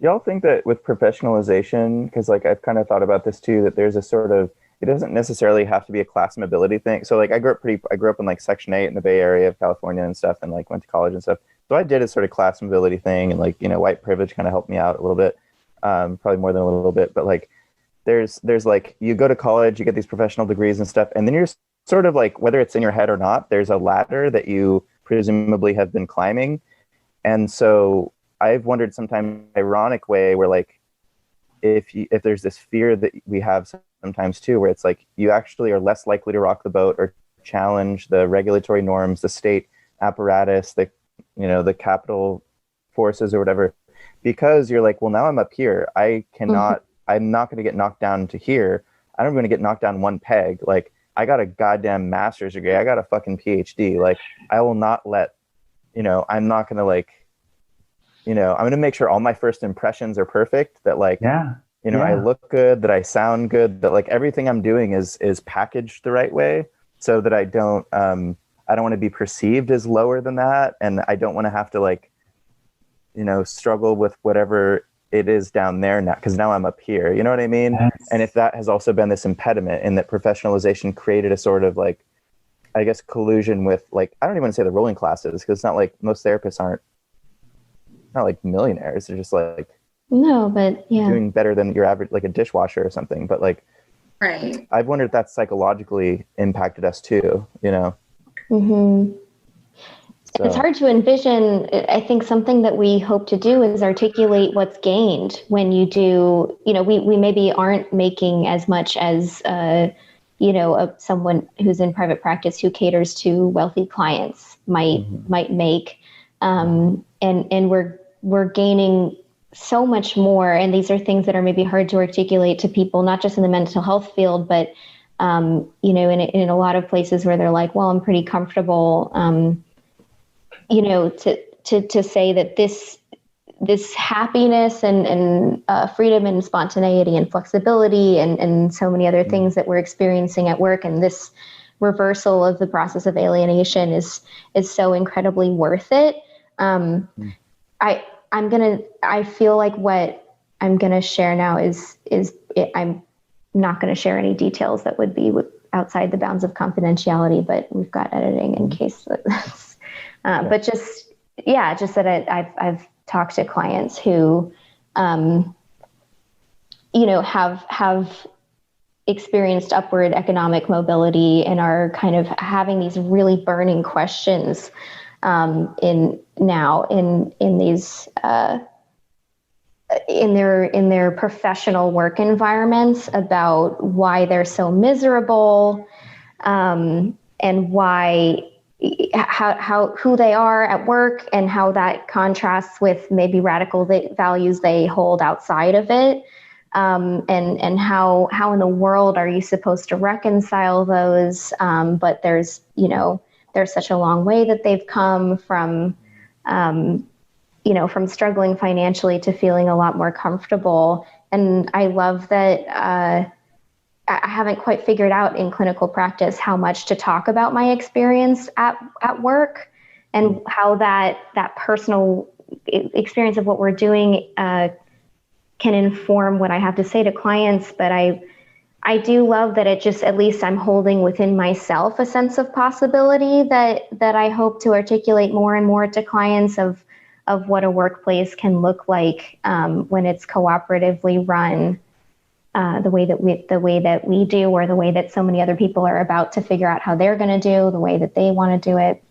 y'all think that with professionalization, because like I've kind of thought about this too, that there's a sort of, it doesn't necessarily have to be a class mobility thing. So like I grew up in like Section 8 in the Bay Area of California and stuff, and like went to college and stuff. So I did a sort of class mobility thing, and like, you know, white privilege kind of helped me out a little bit, probably more than a little bit, but like there's like, you go to college, you get these professional degrees and stuff, and then you're sort of like, whether it's in your head or not, there's a ladder that you presumably have been climbing. And so I've wondered sometimes, ironic way, where like, if there's this fear that we have sometimes too, where it's like you actually are less likely to rock the boat or challenge the regulatory norms, the state apparatus, the, you know, the capital forces or whatever, because you're like, well, now I'm up here. I cannot, I'm not going to get knocked down to here. I don't going to get knocked down one peg. Like, I got a goddamn master's degree. I got a fucking PhD. Like, I will not let, you know, I'm not going to like, you know, I'm going to make sure all my first impressions are perfect, that like, you know, I look good, that I sound good, that like everything I'm doing is packaged the right way, so that I don't want to be perceived as lower than that. And I don't want to have to like, you know, struggle with whatever it is down there now, because now I'm up here, you know what I mean? Yes. And if that has also been this impediment, in that professionalization created a sort of like, I guess, collusion with like, I don't even want to say the ruling classes, because it's not like most therapists aren't not like millionaires. They're just like, no, but yeah, doing better than your average, like a dishwasher or something. But like, Right. I've wondered if that psychologically impacted us too, you know? So. It's hard to envision. I think something that we hope to do is articulate what's gained when you do, you know, we maybe aren't making as much as, you know, someone who's in private practice who caters to wealthy clients might make. And we're gaining so much more. And these are things that are maybe hard to articulate to people, not just in the mental health field, but, you know, in a lot of places where they're like, well, I'm pretty comfortable, you know, to say that this happiness and freedom and spontaneity and flexibility and so many other things that we're experiencing at work, and this reversal of the process of alienation is so incredibly worth it. I feel like what I'm gonna share now I'm not gonna share any details that would be outside the bounds of confidentiality, but we've got editing in case that's, but just that I've talked to clients who, you know, have experienced upward economic mobility and are kind of having these really burning questions in these in their professional work environments about why they're so miserable, and why who they are at work, and how that contrasts with maybe radical values they hold outside of it, and how in the world are you supposed to reconcile those? But there's such a long way that they've come from, you know, from struggling financially to feeling a lot more comfortable. And I love that I haven't quite figured out in clinical practice how much to talk about my experience at work, and how that personal experience of what we're doing can inform what I have to say to clients. But I do love that it just, at least I'm holding within myself a sense of possibility that I hope to articulate more and more to clients of what a workplace can look like when it's cooperatively run, the way that we do, or the way that so many other people are about to figure out how they're going to do, the way that they want to do it.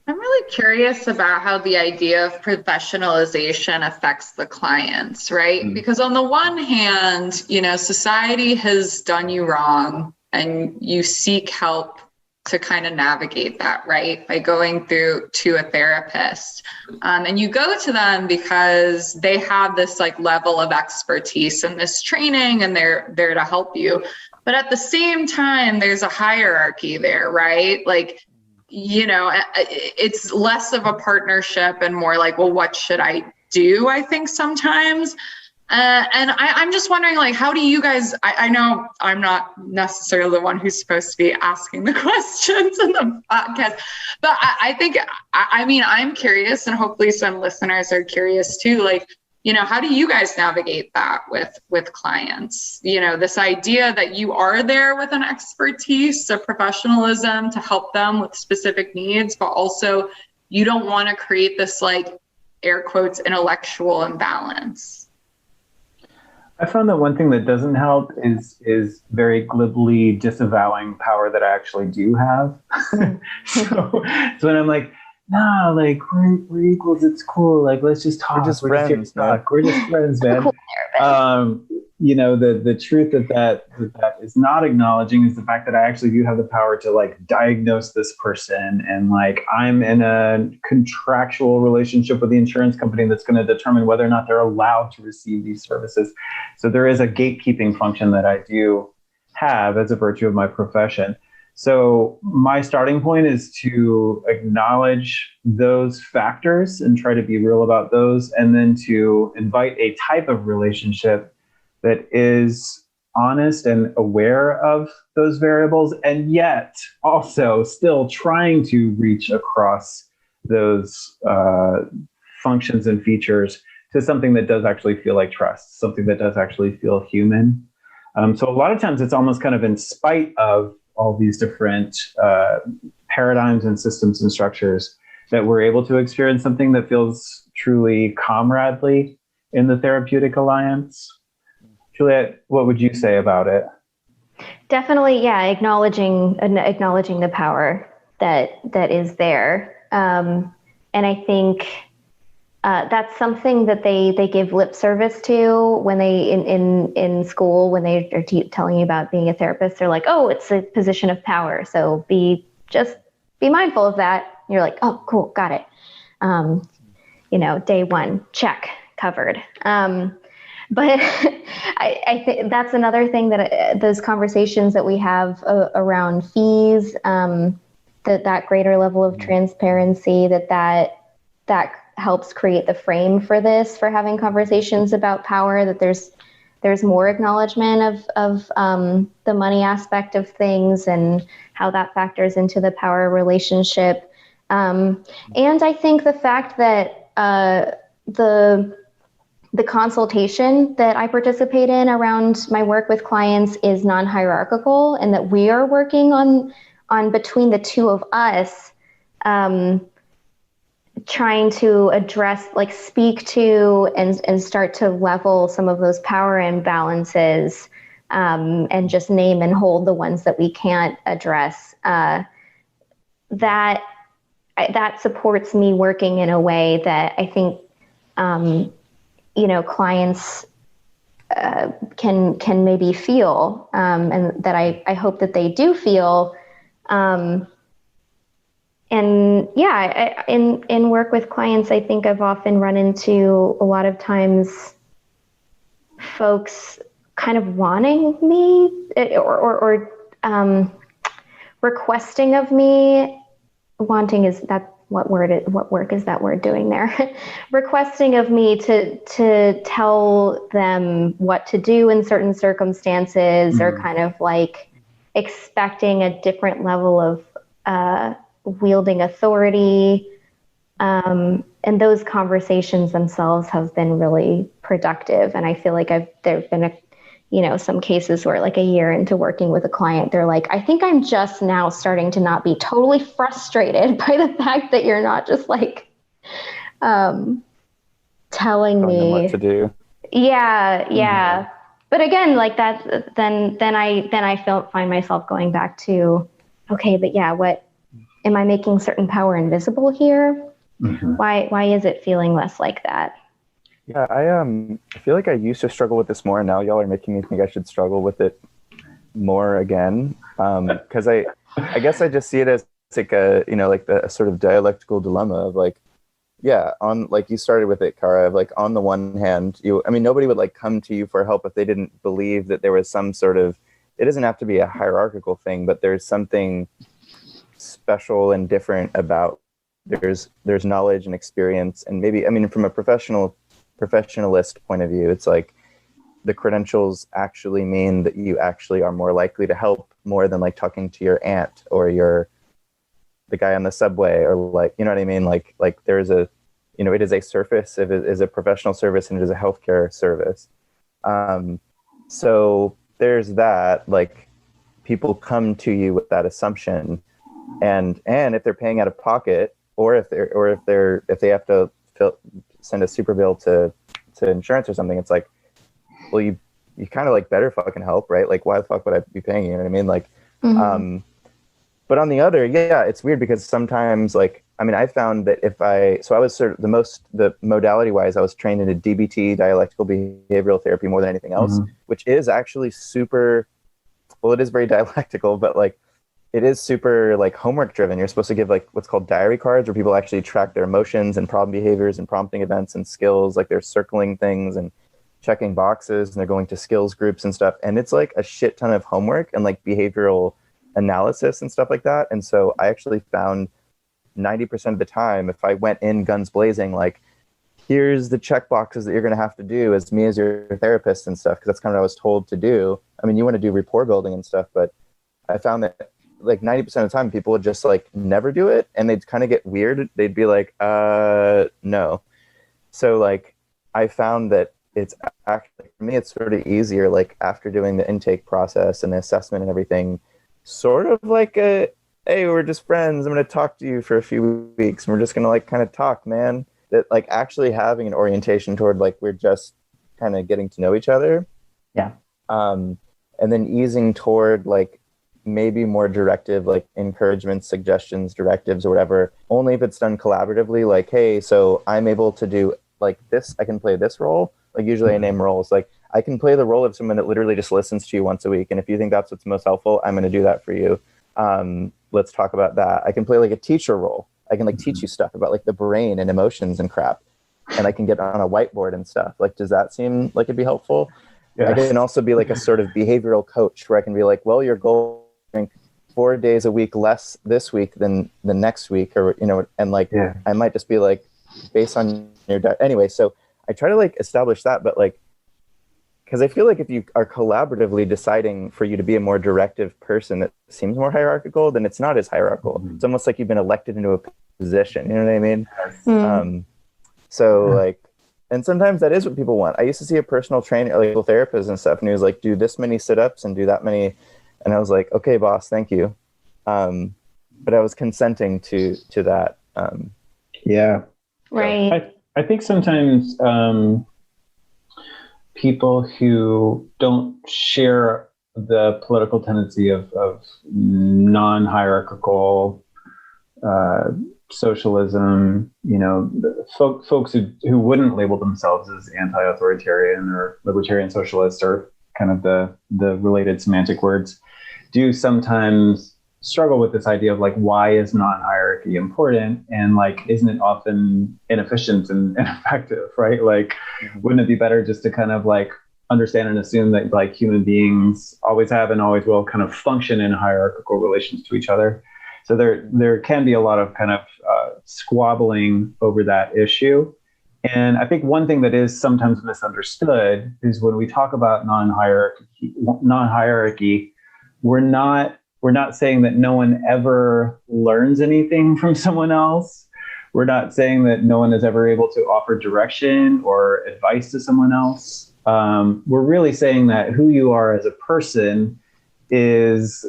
I'm really curious about how the idea of professionalization affects the clients, right? Because on the one hand, you know, society has done you wrong, and you seek help to kind of navigate that, right? By going through to a therapist. And you go to them because they have this like level of expertise and this training, and they're there to help you. But at the same time, there's a hierarchy there, right? Like, you know, it's less of a partnership and more like, well, what should I do? I think sometimes. And I'm just wondering, like, how do you guys, I know I'm not necessarily the one who's supposed to be asking the questions in the podcast, but I think, I mean, I'm curious, and hopefully some listeners are curious too, like, you know, how do you guys navigate that with clients? You know, this idea that you are there with an expertise, a professionalism to help them with specific needs, but also you don't want to create this like air quotes intellectual imbalance. I found that one thing that doesn't help is very glibly disavowing power that I actually do have. so when I'm like, nah, like we're equals, it's cool. Like let's just talk. We're just friends, man. We're just friends, man. Cool therapist. The truth that is not acknowledging is the fact that I actually do have the power to like diagnose this person, and like I'm in a contractual relationship with the insurance company that's going to determine whether or not they're allowed to receive these services. So there is a gatekeeping function that I do have as a virtue of my profession. So my starting point is to acknowledge those factors and try to be real about those, and then to invite a type of relationship that is honest and aware of those variables, and yet also still trying to reach across those functions and features to something that does actually feel like trust, something that does actually feel human. So a lot of times it's almost kind of in spite of all these different paradigms and systems and structures that we're able to experience something that feels truly comradely in the therapeutic alliance. Juliet, what would you say about it? Definitely, yeah, acknowledging the power that is there, and I think that's something that they give lip service to when they in school, when they are telling you about being a therapist. They're like, oh, it's a position of power, so be mindful of that. And you're like, oh, cool, got it. Day one, check, covered. But I think that's another thing that those conversations that we have around fees, that greater level of transparency, that helps create the frame for having conversations about power, that there's more acknowledgement of the money aspect of things and how that factors into the power relationship. And I think the fact that the consultation that I participate in around my work with clients is non-hierarchical, and that we are working on between the two of us, trying to address, like speak to and start to level some of those power imbalances, and just name and hold the ones that we can't address. That supports me working in a way that I think clients can maybe feel, and that I hope that they do feel. And yeah, in work with clients, I think I've often run into a lot of times folks kind of wanting me or requesting of me. Wanting, is that what work is that word doing there? Requesting of me to tell them what to do in certain circumstances, or kind of like expecting a different level of wielding authority. And those conversations themselves have been really productive. And I feel like there've been some cases where, like, a year into working with a client, they're like, I think I'm just now starting to not be totally frustrated by the fact that you're not just like telling me what to do. Yeah. Mm-hmm. But again, like that, then I find myself going back to, okay, but yeah, what am I making certain power invisible here? Mm-hmm. Why is it feeling less like that? Yeah, I feel like I used to struggle with this more, and now y'all are making me think I should struggle with it more again. Because I guess I just see it as like a sort of dialectical dilemma of like, yeah, on like you started with it, Kara, of like on the one hand, nobody would like come to you for help if they didn't believe that there was some sort of, it doesn't have to be a hierarchical thing, but there's something special and different about there's knowledge and experience, and maybe, from a professionalist point of view, it's like the credentials actually mean that you actually are more likely to help more than like talking to your aunt or the guy on the subway, or like, you know what I mean? Like there's a, it is a service, it is a professional service, and it is a healthcare service. So there's that, like people come to you with that assumption, and if they're paying out of pocket, or if they have to send a super bill to insurance or something, it's like, well, you kind of like better fucking help, right? Like, why the fuck would I be paying you? You know what I mean? Like, but on the other, yeah, it's weird because sometimes, like, I mean, I found that I was sort of the modality wise, I was trained in a DBT, dialectical behavioral therapy, more than anything else, which is actually super, well, it is very dialectical, but like, it is super like homework driven. You're supposed to give like what's called diary cards where people actually track their emotions and problem behaviors and prompting events and skills. Like they're circling things and checking boxes and they're going to skills groups and stuff. And it's like a shit ton of homework and like behavioral analysis and stuff like that. And so I actually found 90% of the time, if I went in guns blazing, like, here's the check boxes that you're going to have to do as me as your therapist and stuff, because that's kind of what I was told to do. I mean, you want to do rapport building and stuff, but I found that like 90% of the time people would just like never do it, and they'd kind of get weird. They'd be like, no. So like I found that it's actually, for me, it's sort of easier, like after doing the intake process and the assessment and everything, sort of like hey, we're just friends, I'm going to talk to you for a few weeks and we're just going to like kind of talk, man. That like actually having an orientation toward like we're just kind of getting to know each other. Yeah. And then easing toward like maybe more directive, like encouragements, suggestions, directives, or whatever, only if it's done collaboratively. Like, hey, so I'm able to do like this, I can play this role. Like usually I name roles. Like I can play the role of someone that literally just listens to you once a week. And if you think that's what's most helpful, I'm going to do that for you. Let's talk about that. I can play like a teacher role. I can like teach you stuff about like the brain and emotions and crap. And I can get on a whiteboard and stuff. Like, does that seem like it'd be helpful? Yes. I can also be like a sort of behavioral coach where I can be like, well, your goal is 4 days a week less this week than the next week, or, you know, and like, I might just be like, based on your diet. Anyway, so I try to like establish that, but like, because I feel like if you are collaboratively deciding for you to be a more directive person that seems more hierarchical, then it's not as hierarchical. It's almost like you've been elected into a position. You know what I mean? So like, and sometimes that is what people want. I used to see a personal trainer, like a therapist and stuff, and he was like, do this many sit-ups and do that many. And I was like, okay, boss, thank you. But I was consenting to that. Yeah. Right. I think sometimes people who don't share the political tendency of non-hierarchical socialism, you know, folks who wouldn't label themselves as anti-authoritarian or libertarian socialist, or kind of the related semantic words, do sometimes struggle with this idea of like, why is non-hierarchy important? And like, isn't it often inefficient and ineffective, right? Like, wouldn't it be better just to kind of like understand and assume that like human beings always have and always will kind of function in hierarchical relations to each other? So there can be a lot of kind of squabbling over that issue. And I think one thing that is sometimes misunderstood is when we talk about non-hierarchy, we're not saying that no one ever learns anything from someone else. We're not saying that no one is ever able to offer direction or advice to someone else. We're really saying that who you are as a person is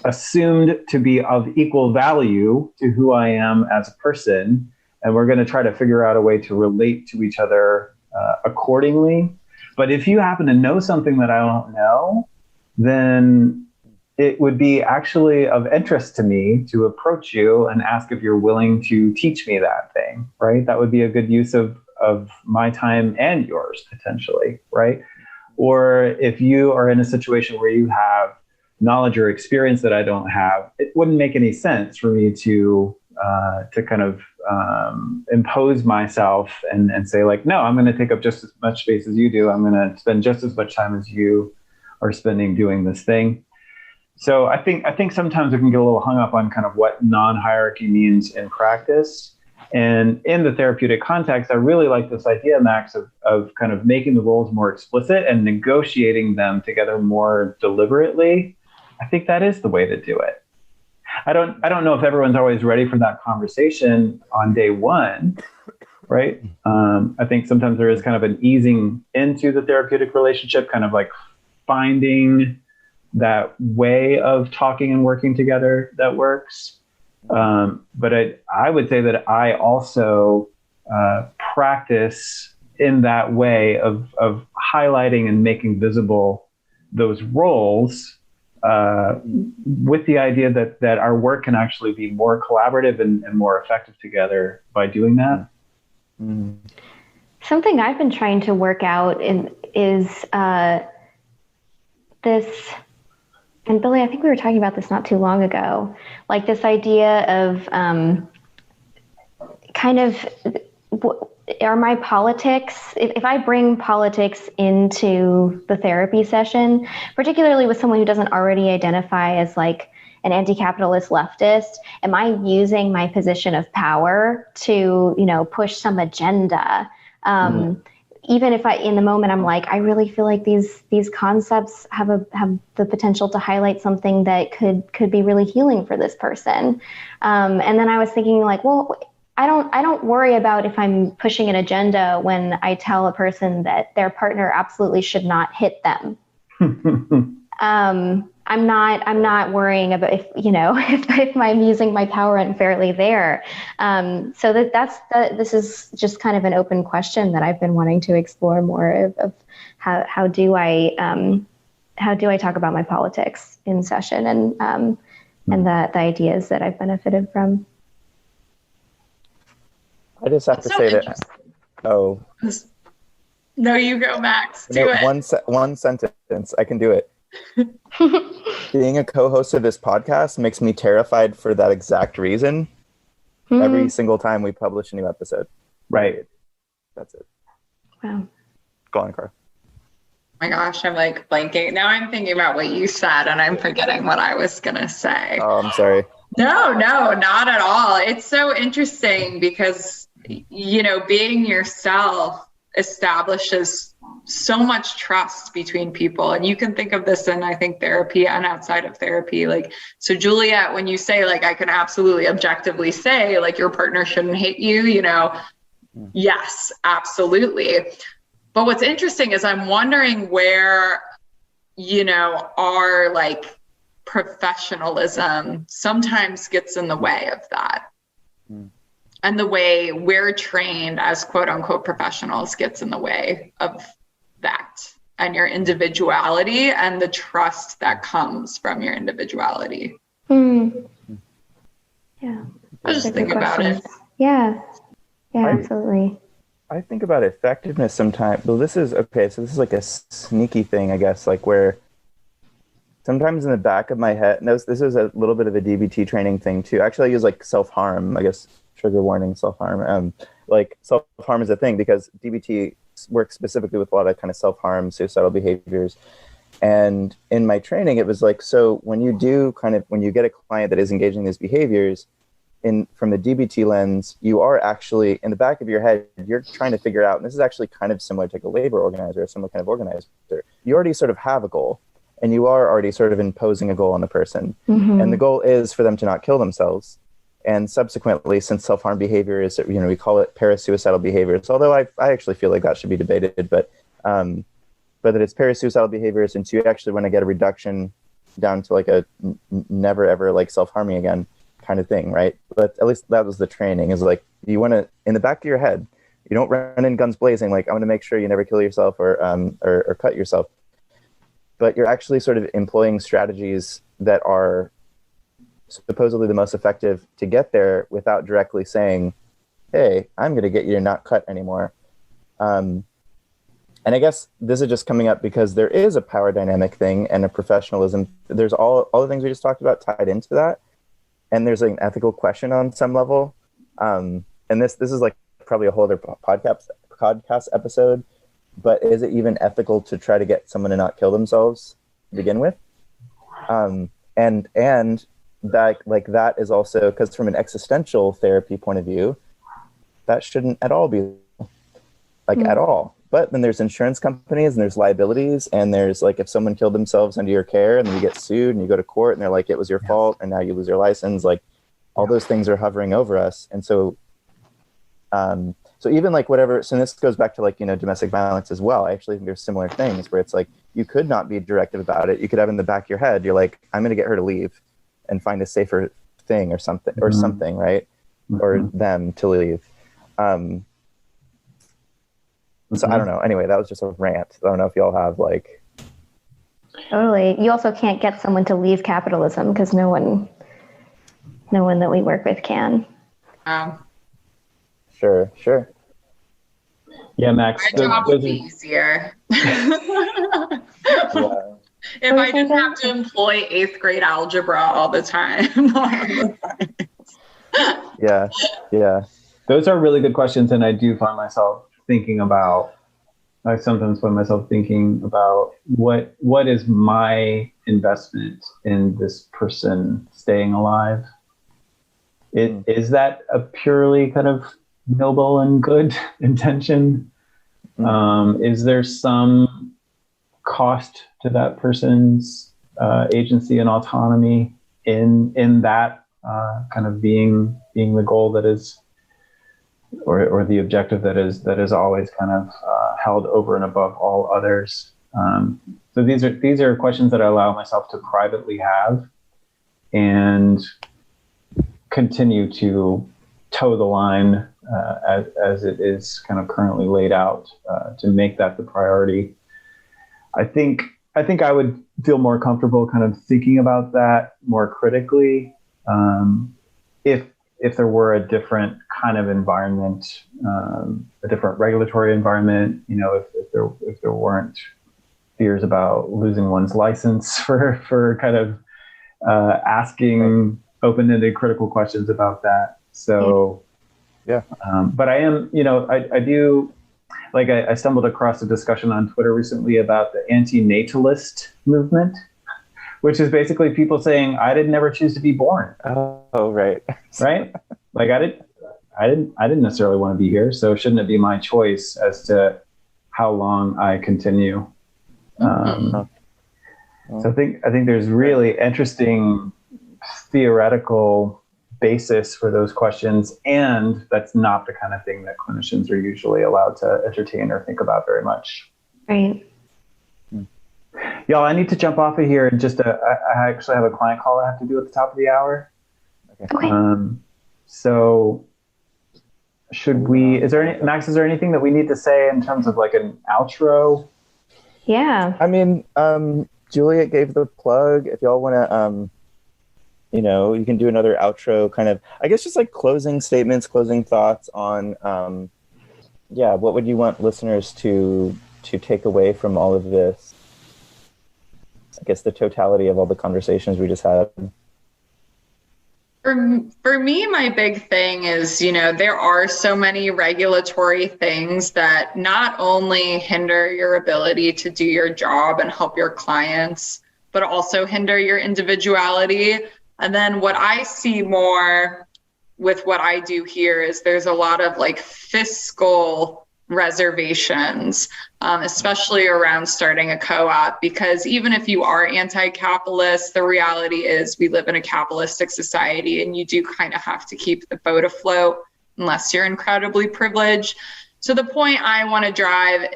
assumed to be of equal value to who I am as a person. And we're going to try to figure out a way to relate to each other accordingly. But if you happen to know something that I don't know, then it would be actually of interest to me to approach you and ask if you're willing to teach me that thing, right? That would be a good use of my time and yours, potentially, right? Or if you are in a situation where you have knowledge or experience that I don't have, it wouldn't make any sense for me to kind of impose myself and say like, no, I'm going to take up just as much space as you do. I'm going to spend just as much time as you are spending doing this thing. So I think sometimes we can get a little hung up on kind of what non-hierarchy means in practice. And in the therapeutic context, I really like this idea, Max, of kind of making the roles more explicit and negotiating them together more deliberately. I think that is the way to do it. I don't know if everyone's always ready for that conversation on day one, right? I think sometimes there is kind of an easing into the therapeutic relationship, kind of like finding that way of talking and working together that works. But I would say that I also practice in that way of highlighting and making visible those roles with the idea that our work can actually be more collaborative and more effective together by doing that. Mm. Something I've been trying to work out is this, and Billy, I think we were talking about this not too long ago, like this idea of kind of, are my politics, if I bring politics into the therapy session, particularly with someone who doesn't already identify as like an anti-capitalist leftist, am I using my position of power to, push some agenda? Even if in the moment I'm like, I really feel like these concepts have the potential to highlight something that could be really healing for this person. And then I was thinking like, well, I don't worry about if I'm pushing an agenda when I tell a person that their partner absolutely should not hit them. I'm not worrying about if I'm using my power unfairly there. So this is just kind of an open question that I've been wanting to explore more of how do I talk about my politics in session and the ideas that I've benefited from. I just have to say that. Oh. No, you go, Max. Do it. One sentence. I can do it. Being a co-host of this podcast makes me terrified for that exact reason. Every single time we publish a new episode. Right. That's it. Wow. Go on, Cara. Oh my gosh, I'm like blanking. Now I'm thinking about what you said and I'm forgetting what I was going to say. Oh, I'm sorry. No, not at all. It's so interesting because, being yourself establishes so much trust between people. And you can think of this in, I think, therapy and outside of therapy. Like, so Juliet, when you say like, I can absolutely objectively say like your partner shouldn't hit you, yes, absolutely. But what's interesting is I'm wondering where, our like professionalism sometimes gets in the way of that. And the way we're trained as quote unquote professionals gets in the way of that and your individuality and the trust that comes from your individuality. Yeah. I was just thinking about it. Yeah, absolutely. I think about effectiveness sometimes. Well, this is like a sneaky thing, I guess, like where sometimes in the back of my head, this is a little bit of a DBT training thing too. Actually, I use like self-harm, I guess, trigger warning, self-harm. Like self-harm is a thing because DBT works specifically with a lot of kind of self-harm, suicidal behaviors. And in my training, it was like, so when you get a client that is engaging these behaviors, from the DBT lens, you are actually in the back of your head, you're trying to figure out, and this is actually kind of similar to like a labor organizer, similar kind of organizer. You already sort of have a goal and you are already sort of imposing a goal on the person. And the goal is for them to not kill themselves. And subsequently, since self-harm behavior is, we call it parasuicidal behaviors, although I actually feel like that should be debated, but that it's parasuicidal behavior since you actually want to get a reduction down to like a never ever like self-harming again kind of thing, right? But at least that was the training, is like you want to, in the back of your head, you don't run in guns blazing like I'm going to make sure you never kill yourself or cut yourself, but you're actually sort of employing strategies that are supposedly the most effective to get there without directly saying, hey, I'm going to get you to not cut anymore. And I guess this is just coming up because there is a power dynamic thing and a professionalism. There's all the things we just talked about tied into that. And there's like an ethical question on some level. And this is like probably a whole other podcast episode, but is it even ethical to try to get someone to not kill themselves to begin with? And that is also, because from an existential therapy point of view, that shouldn't at all be at all. But then there's insurance companies and there's liabilities, and there's like if someone killed themselves under your care and then you get sued and you go to court and they're like, it was your fault and now you lose your license, like all those things are hovering over us. And so so even like whatever, so this goes back to like, domestic violence as well. I actually think there's similar things where it's like you could not be directive about it. You could have in the back of your head, you're like, I'm going to get her to leave and find a safer thing or something, right? Or them to leave. So I don't know. Anyway, that was just a rant. I don't know if y'all have like. Totally. You also can't get someone to leave capitalism because no one that we work with can. Sure. Yeah, Max. My job would be easier. Yeah. If I didn't have to employ 8th grade algebra all the time. Yeah. Those are really good questions, and I do find myself I sometimes find myself thinking about what is my investment in this person staying alive? Is that a purely kind of noble and good intention? Is there some cost to that person's agency and autonomy in that kind of being the goal that is, or the objective that is always kind of held over and above all others? So these are questions that I allow myself to privately have and continue to toe the line as it is kind of currently laid out to make that the priority. I think I would feel more comfortable kind of thinking about that more critically if there were a different kind of environment, a different regulatory environment. If there weren't fears about losing one's license for kind of asking open-ended critical questions about that. So, yeah. But I am, I do, like I stumbled across a discussion on Twitter recently about the Anti-Natalist Movement, which is basically people saying, I didn't ever choose to be born. Oh, right. Right? Like I didn't necessarily want to be here, so shouldn't it be my choice as to how long I continue? So I think there's really interesting theoretical basis for those questions, and that's not the kind of thing that clinicians are usually allowed to entertain or think about very much. Right. Y'all, I need to jump off of here and I actually have a client call I have to do at the top of the hour. Okay. So Max, is there anything that we need to say in terms of like an outro? Yeah. I mean, Juliet gave the plug. If y'all want to, you can do another outro kind of, I guess, just like closing statements, closing thoughts on, what would you want listeners to take away from all of this? I guess the totality of all the conversations we just had. For me, my big thing is, there are so many regulatory things that not only hinder your ability to do your job and help your clients, but also hinder your individuality. And then what I see more with what I do here is there's a lot of like fiscal reservations, especially around starting a co-op, because even if you are anti-capitalist, the reality is we live in a capitalistic society and you do kind of have to keep the boat afloat unless you're incredibly privileged. So the point I want to drive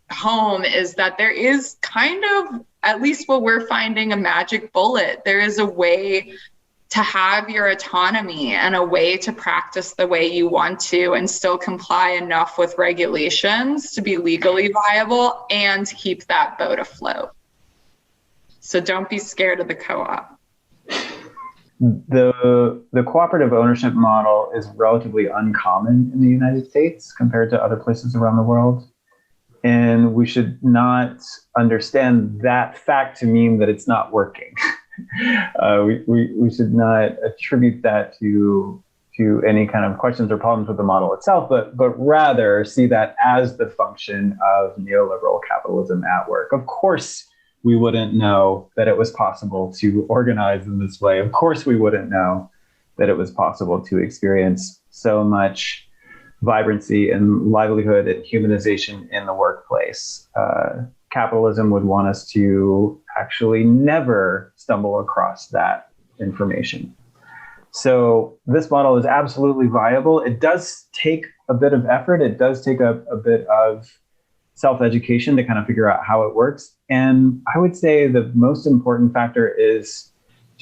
home is that there is kind of, at least what we're finding, a magic bullet. There is a way to have your autonomy and a way to practice the way you want to and still comply enough with regulations to be legally viable and keep that boat afloat. So don't be scared of the co-op. The cooperative ownership model is relatively uncommon in the United States compared to other places around the world. And we should not understand that fact to mean that it's not working. We should not attribute that to any kind of questions or problems with the model itself, but rather see that as the function of neoliberal capitalism at work. Of course, we wouldn't know that it was possible to organize in this way. Of course, we wouldn't know that it was possible to experience so much vibrancy and livelihood and humanization in the workplace. Capitalism would want us to actually never stumble across that information. So this model is absolutely viable. It does take a bit of effort. It does take a bit of self-education to kind of figure out how it works. And I would say the most important factor is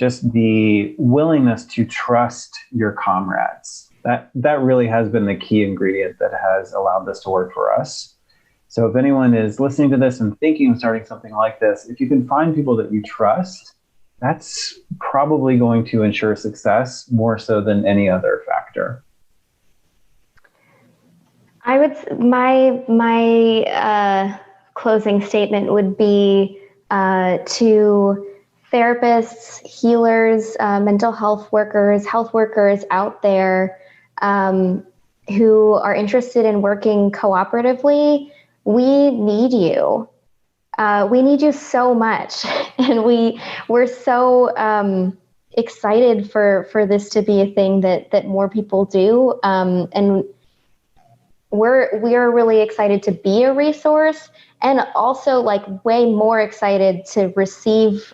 just the willingness to trust your comrades. That really has been the key ingredient that has allowed this to work for us. So if anyone is listening to this and thinking of starting something like this, if you can find people that you trust, that's probably going to ensure success more so than any other factor. I would, my closing statement would be to therapists, healers, mental health workers out there who are interested in working cooperatively. We need you. We need you so much, and we're so excited for this to be a thing that more people do, and we are really excited to be a resource, and also like way more excited to receive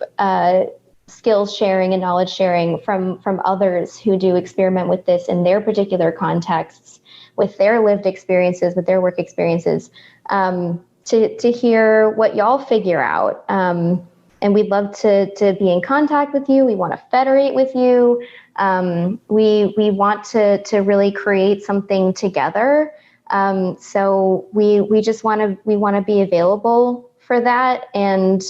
skills sharing and knowledge sharing from others who do experiment with this in their particular contexts, with their lived experiences, with their work experiences, to hear what y'all figure out. And we'd love to be in contact with you. We want to federate with you. We want to really create something together. So we just want to be available for that. And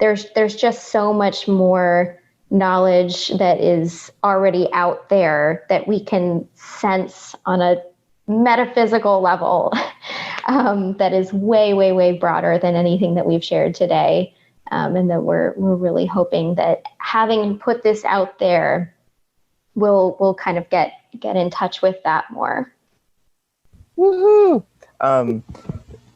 there's just so much more knowledge that is already out there that we can sense on a metaphysical level that is way, way, way broader than anything that we've shared today. And that we're really hoping that having put this out there, we'll kind of get in touch with that more. Woohoo!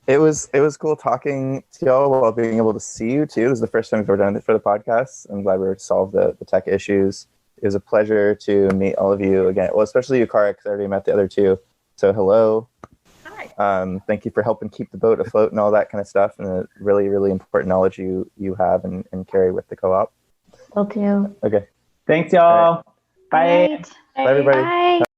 It was cool talking to y'all while being able to see you too. It was the first time we've ever done it for the podcast. I'm glad we were able to solve the tech issues. It was a pleasure to meet all of you again. Well, especially you, Cara, because I already met the other two. So hello. Hi. Thank you for helping keep the boat afloat and all that kind of stuff, and the really, really important knowledge you have and carry with the co-op. Will do. Okay. Thanks, y'all. All Bye. Right. Bye, everybody. Bye.